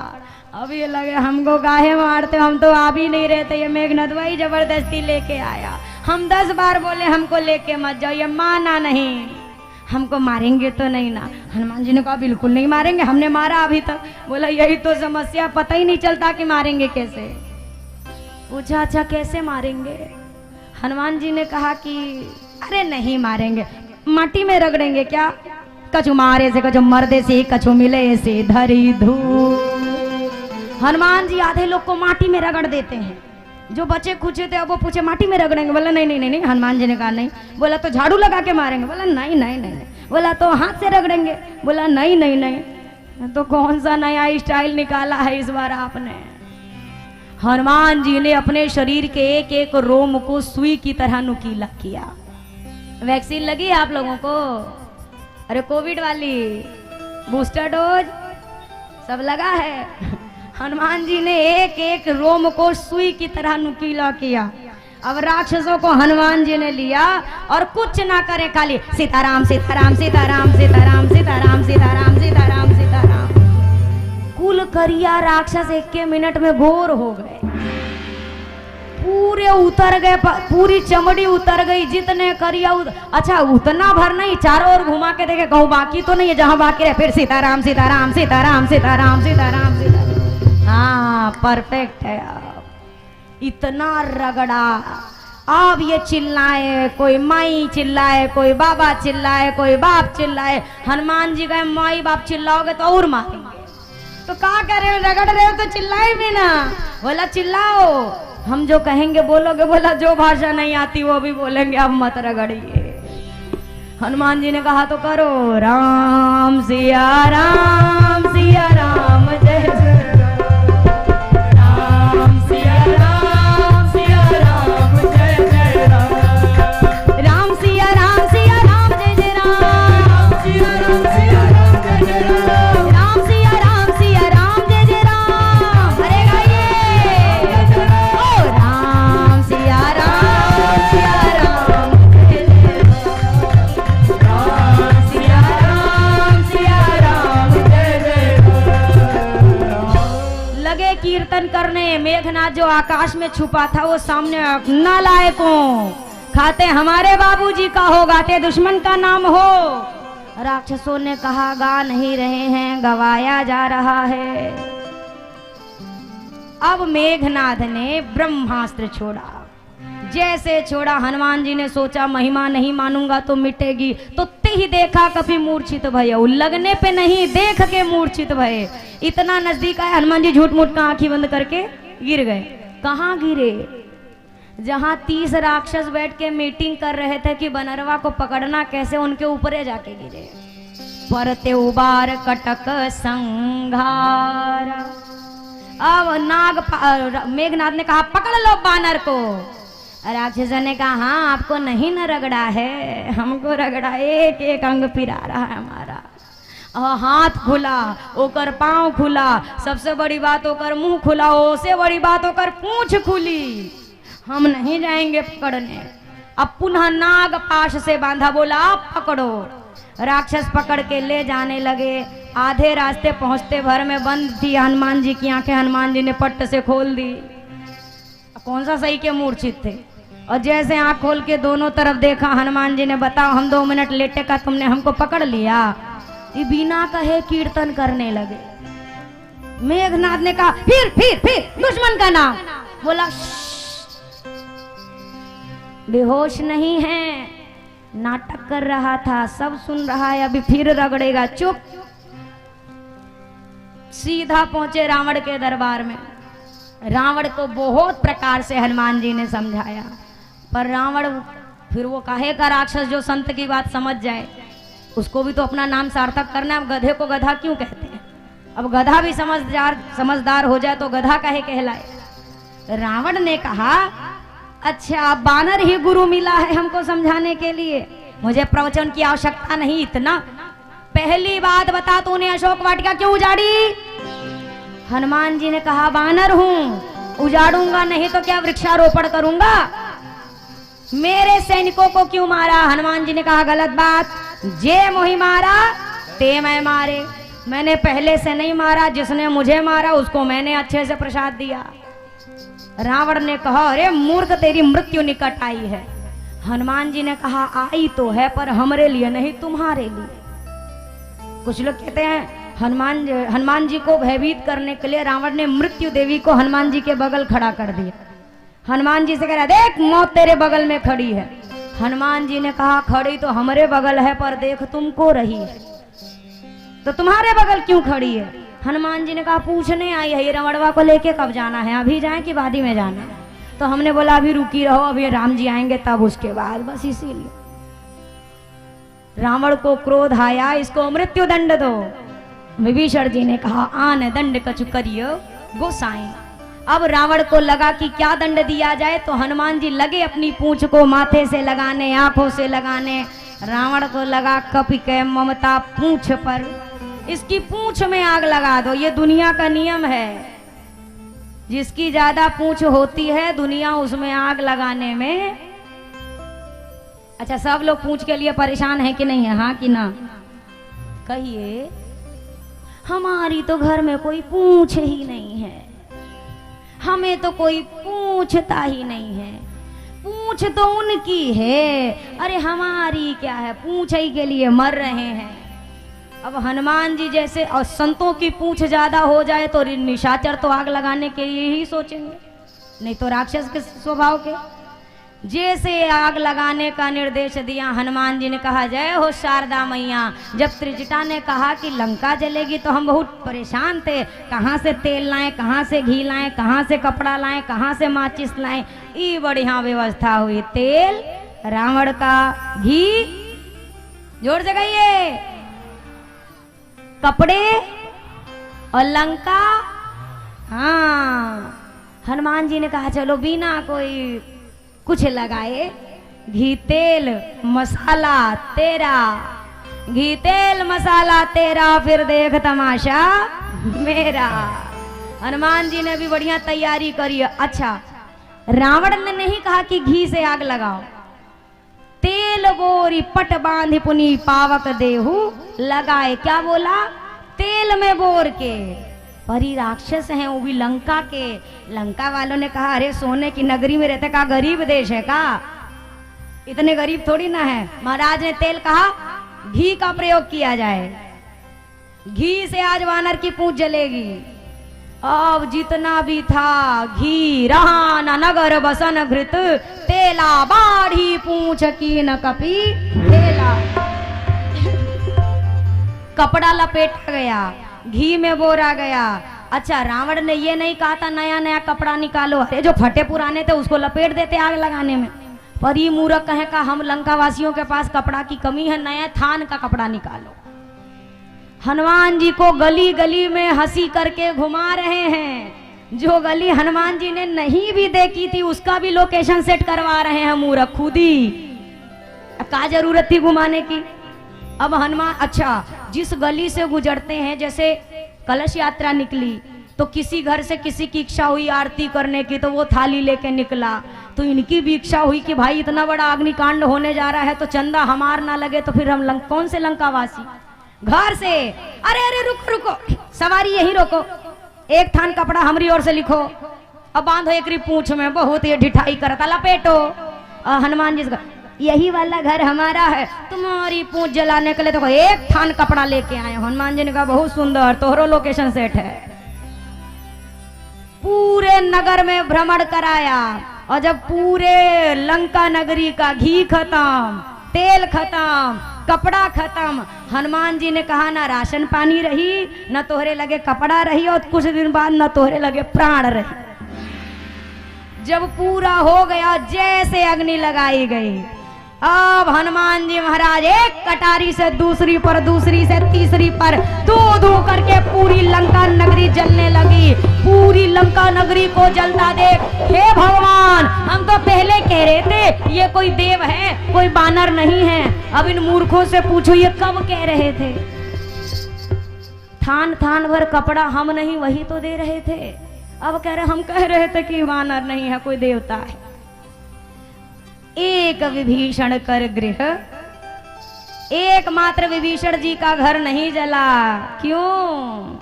अब ये लगे हमको काहे मारते, हम तो आ भी नहीं रहते, ये मेघनाद वही जबरदस्ती लेके आया। हम 10 बार बोले हमको लेके मत जाओ, ये माना नहीं, हमको मारेंगे तो नहीं ना। हनुमान जी ने कहा बिल्कुल नहीं मारेंगे, हमने मारा अभी तक। बोला यही तो समस्या, पता ही नहीं चलता कि मारेंगे कैसे। पूछा अच्छा कैसे मारेंगे? हनुमान जी ने कहा कि अरे नहीं मारेंगे, माटी में रगड़ेंगे क्या? कछु मारे से कछु मर्दे से, कछु मिले से धरी धूल। हनुमान जी आधे लोग को माटी में रगड़ देते हैं, जो बचे खुचे थे अब वो पूछे माटी में रगड़ेंगे? बोला नहीं नहीं नहीं नहीं। हनुमान जी ने कहा नहीं। बोला तो झाड़ू लगा के मारेंगे? बोला नहीं नहीं नहीं नहीं। बोला तो हाथ से रगड़ेंगे? बोला नहीं नहीं नहीं। तो कौन सा नया स्टाइल निकाला है इस बार आपने? हनुमान जी ने अपने शरीर के एक एक रोम को सुई की तरह नुकीला किया। वैक्सीन लगी है आप लोगों को? अरे कोविड वाली बूस्टर डोज सब लगा है। हनुमान जी ने एक एक रोम को सुई की तरह नुकीला किया। अब राक्षसों को हनुमान जी ने लिया और कुछ ना करे, खाली सीताराम सीताराम सीताराम सीताराम सीताराम सीताराम सीताराम सीताराम। कुल करिया राक्षस 1 मिनट में घोर हो गए, पूरे उतर गए, पूरी चमड़ी उतर गई, जितने करिया अच्छा उतना भर नहीं, चारों ओर घुमा के देखे कहूँ बाकी तो नहीं है, जहां बाकी रहे फिर सीताराम सीताराम सीताराम सीताराम सीताराम सीताराम। हाँ परफेक्ट है। अब इतना रगड़ा, अब ये चिल्लाए, कोई माई चिल्लाए, कोई बाबा चिल्लाए, कोई बाप चिल्लाए। हनुमान जी गए माई बाप चिल्लाओगे तो और मारेंगे, तो क्या करें, रगड़ रहे हो तो चिल्लाए भी ना। बोला चिल्लाओ, हम जो कहेंगे बोलोगे। बोला जो भाषा नहीं आती वो भी बोलेंगे, अब मत रगड़िए। हनुमान जी ने कहा तो करो, राम सिया राम जय जय कीर्तन करने। मेघनाथ जो आकाश में छुपा था वो सामने नालायकों, खाते हमारे बाबूजी का हो, गाते दुश्मन का नाम हो। राक्षसों ने कहा गा नहीं रहे हैं, गवाया जा रहा है। अब मेघनाथ ने ब्रह्मास्त्र छोड़ा। जैसे छोड़ा, हनुमान जी ने सोचा महिमा नहीं मानूंगा तो मिटेगी, तो ते ही देखा कभी मूर्छित भय, लगने पे नहीं देख के मूर्छित भय। इतना नजदीक आया, हनुमान जी झूठ मूठ का आंखें बंद करके गिर गए। कहाँ गिरे? जहां 30 राक्षस बैठ के मीटिंग कर रहे थे कि बनरवा को पकड़ना कैसे, उनके ऊपर जाके गिरे। परते उबार कटक संघार। अब मेघनाथ ने कहा पकड़ लो बानर को। राक्षसों ने कहा हाँ आपको नहीं न रगड़ा है, हमको रगड़ा, एक एक अंग पिरा रहा है हमारा। हाथ खुला, ओकर पांव खुला, सबसे बड़ी बात ओकर मुंह खुला, ओसे बड़ी बात ओकर पूंछ खुली। हम नहीं जाएंगे पकड़ने। अब पुनः नाग पाश से बांधा, बोला आप पकड़ो। राक्षस पकड़ के ले जाने लगे। आधे रास्ते पहुंचते भर में बंद थी हनुमान जी की आंखें। हनुमान जी ने पट्ट से खोल दी। कौन सा सही के मूर्छित थे। और जैसे आंख खोल के दोनों तरफ देखा, हनुमान जी ने बताओ हम 2 मिनट लेटे का तुमने हमको पकड़ लिया। ये बिना कहे कीर्तन करने लगे। मेघनाथ ने कहा फिर दुश्मन का नाम। बोला बेहोश नहीं है, नाटक कर रहा था, सब सुन रहा है, अभी फिर रगड़ेगा, चुप। सीधा पहुंचे रावण के दरबार में। रावण को बहुत प्रकार से हनुमान जी ने समझाया, पर रावण फिर वो काहे का राक्षस जो संत की बात समझ जाए, उसको भी तो अपना नाम सार्थक करना है। अब गधे को गधा क्यों कहते हैं? अब गधा भी समझदार हो जाए तो गधा काहे कहलाए। रावण ने कहा अच्छा बानर ही गुरु मिला है हमको समझाने के लिए, मुझे प्रवचन की आवश्यकता नहीं। इतना पहली बात बता, तूने अशोक वाटिका क्यों उजाड़ी? हनुमान जी ने कहा बानर हूं, उजाड़ूंगा नहीं तो क्या वृक्षारोपण करूंगा। मेरे सैनिकों को क्यों मारा? हनुमान जी ने कहा गलत बात, जे मोहि मारा ते मैं मारे। मैंने पहले से नहीं मारा, जिसने मुझे मारा उसको मैंने अच्छे से प्रसाद दिया। रावण ने कहा अरे मूर्ख तेरी मृत्यु निकट आई है। हनुमान जी ने कहा आई तो है, पर हमारे लिए नहीं तुम्हारे लिए। कुछ लोग कहते हैं हनुमान जी को भयभीत करने के लिए रावण ने मृत्यु देवी को हनुमान जी के बगल खड़ा कर दिया। हनुमान जी से कह रहा देख मौत तेरे बगल में खड़ी है। हनुमान जी ने कहा खड़ी तो हमारे बगल है, पर देख तुमको रही है, तो तुम्हारे बगल क्यों खड़ी है? हनुमान जी ने कहा पूछने आई है, ये रमणवा को लेके कब जाना है, अभी जाए कि बाद में जाना है? तो हमने बोला अभी रुकी रहो, अभी राम जी आएंगे तब उसके बाद, बस इसीलिए। रावण को क्रोध आया, इसको मृत्यु दंड दो। विभीषण जी ने कहा आन दंड कछु करियो गोसाई। अब रावण को लगा कि क्या दंड दिया जाए, तो हनुमान जी लगे अपनी पूंछ को माथे से लगाने, आंखों से लगाने। रावण को लगा कपि के ममता पूंछ पर, इसकी पूंछ में आग लगा दो। ये दुनिया का नियम है, जिसकी ज्यादा पूंछ होती है दुनिया उसमें आग लगाने में। अच्छा सब लोग पूंछ के लिए परेशान है कि नहीं है? हाँ कि ना? कहिए। हमारी तो घर में कोई पूंछ ही नहीं है, हमें तो कोई पूछता ही नहीं है। पूंछ तो उनकी है, अरे हमारी क्या है, पूंछ ही के लिए मर रहे हैं। अब हनुमान जी जैसे और संतों की पूंछ ज्यादा हो जाए तो निशाचर तो आग लगाने के लिए ही सोचेंगे, नहीं तो राक्षस के स्वभाव के। जैसे आग लगाने का निर्देश दिया, हनुमान जी ने कहा जय हो शारदा मैया। जब त्रिजटा ने कहा कि लंका जलेगी तो हम बहुत परेशान थे, कहाँ से तेल लाएं, कहाँ से घी लाएं, कहाँ से कपड़ा लाएं, कहाँ से माचिस लाएं। ये बढ़िया व्यवस्था हुई, तेल रावण का, घी जोर से कहिए, कपड़े और लंका। हाँ हनुमान जी ने कहा चलो बिना कोई कुछ लगाए, घी तेल मसाला तेरा, घी तेल मसाला तेरा, फिर देख तमाशा मेरा। हनुमान जी ने भी बढ़िया तैयारी करी। अच्छा रावण ने नहीं कहा कि घी से आग लगाओ, तेल बोरी पट बांधि पुनी पावक देहु लगाए। क्या बोला? तेल में बोर के पर ही राक्षस हैं, वो भी लंका के। लंका वालों ने कहा अरे सोने की नगरी में रहते, का गरीब देश है का, इतने गरीब थोड़ी ना है। महाराज ने तेल कहा घी का प्रयोग किया जाए, घी से आज वानर की पूंछ जलेगी। अब जितना भी था घी रहा न नगर बसन घृत, तेला बाढ़ी पूंछ की न कपी तेला। कपड़ा लपेटा गया, घी में बोरा गया। अच्छा, रावण ने ये नहीं कहा था नया नया कपड़ा निकालो, अरे जो फटे पुराने थे उसको लपेट देते आग लगाने में। पर ये मूर्ख कहे का हम लंका वासियों के पास कपड़ा की कमी है, नया थान का कपड़ा निकालो। हनुमान जी को गली गली में हंसी करके घुमा रहे हैं। जो गली हनुमान जी ने नहीं भी देखी थी उसका भी लोकेशन सेट करवा रहे हैं मूर्ख खुद ही। क्या जरूरत थी घुमाने की। अब हनुमान, अच्छा जिस गली से गुजरते हैं, जैसे कलश यात्रा निकली तो किसी घर से किसी की इच्छा हुई आरती करने की, तो वो थाली लेके निकला। तो इनकी भी इच्छा हुई कि भाई इतना बड़ा अग्निकांड होने जा रहा है तो चंदा हमार ना लगे तो फिर हम कौन से लंकावासी। घर से अरे अरे रुको रुको, सवारी यही रोको, एक थान कपड़ा हमारी ओर से लिखो, अब बांधो एक पूंछ में, बहुत ही ढिठाई करता, लपेटो। हनुमान जी का यही वाला घर हमारा है, तुम्हारी पूंछ जलाने के लिए तो एक थान कपड़ा लेके आए। हनुमान जी ने कहा बहुत सुंदर, तोहरो लोकेशन सेट है। पूरे नगर में भ्रमण कराया, और जब पूरे लंका नगरी का घी खत्म, तेल खत्म, कपड़ा खत्म, हनुमान जी ने कहा ना राशन पानी रही, न तोहरे लगे कपड़ा रही, और कुछ दिन बाद न तोहरे लगे प्राण रही। जब पूरा हो गया, जैसे अग्नि लगाई गई, अब हनुमान जी महाराज एक कटारी से दूसरी पर, दूसरी से तीसरी पर धू धू करके पूरी लंका नगरी जलने लगी। पूरी लंका नगरी को जलता देख, हे भगवान, हम तो पहले कह रहे थे ये कोई देव है, कोई बानर नहीं है। अब इन मूर्खों से पूछो ये कब कह रहे थे। थान थान भर कपड़ा हम नहीं वही तो दे रहे थे, अब कह रहे हम कह रहे थे कि बानर नहीं है, कोई देवता है। एक विभीषण कर गृह, एकमात्र विभीषण जी का घर नहीं जला। क्यों?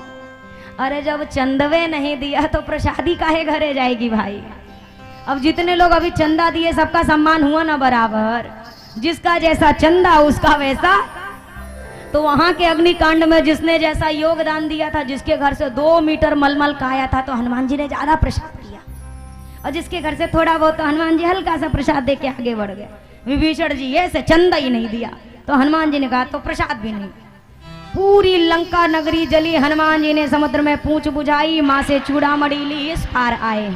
अरे जब चंदवे नहीं दिया तो प्रसादी काहे घरे जाएगी भाई। अब जितने लोग अभी चंदा दिए सबका सम्मान हुआ ना बराबर, जिसका जैसा चंदा उसका वैसा। तो वहां के अग्निकांड में जिसने जैसा योगदान दिया था, जिसके घर से 2 मीटर मलमल का आया था तो हनुमान जी ने ज्यादा प्रसाद दिया, और जिसके घर से थोड़ा बहुत तो हनुमान जी हल्का सा प्रसाद दे के आगे बढ़ गए। विभीषण जी ये से चंदा ही नहीं दिया, तो हनुमान जी ने कहा तो प्रसाद भी नहीं। पूरी लंका नगरी जली, हनुमान जी ने समुद्र में पूंछ बुझाई, माँ से चूड़ामणि ली, इस पार आए हैं।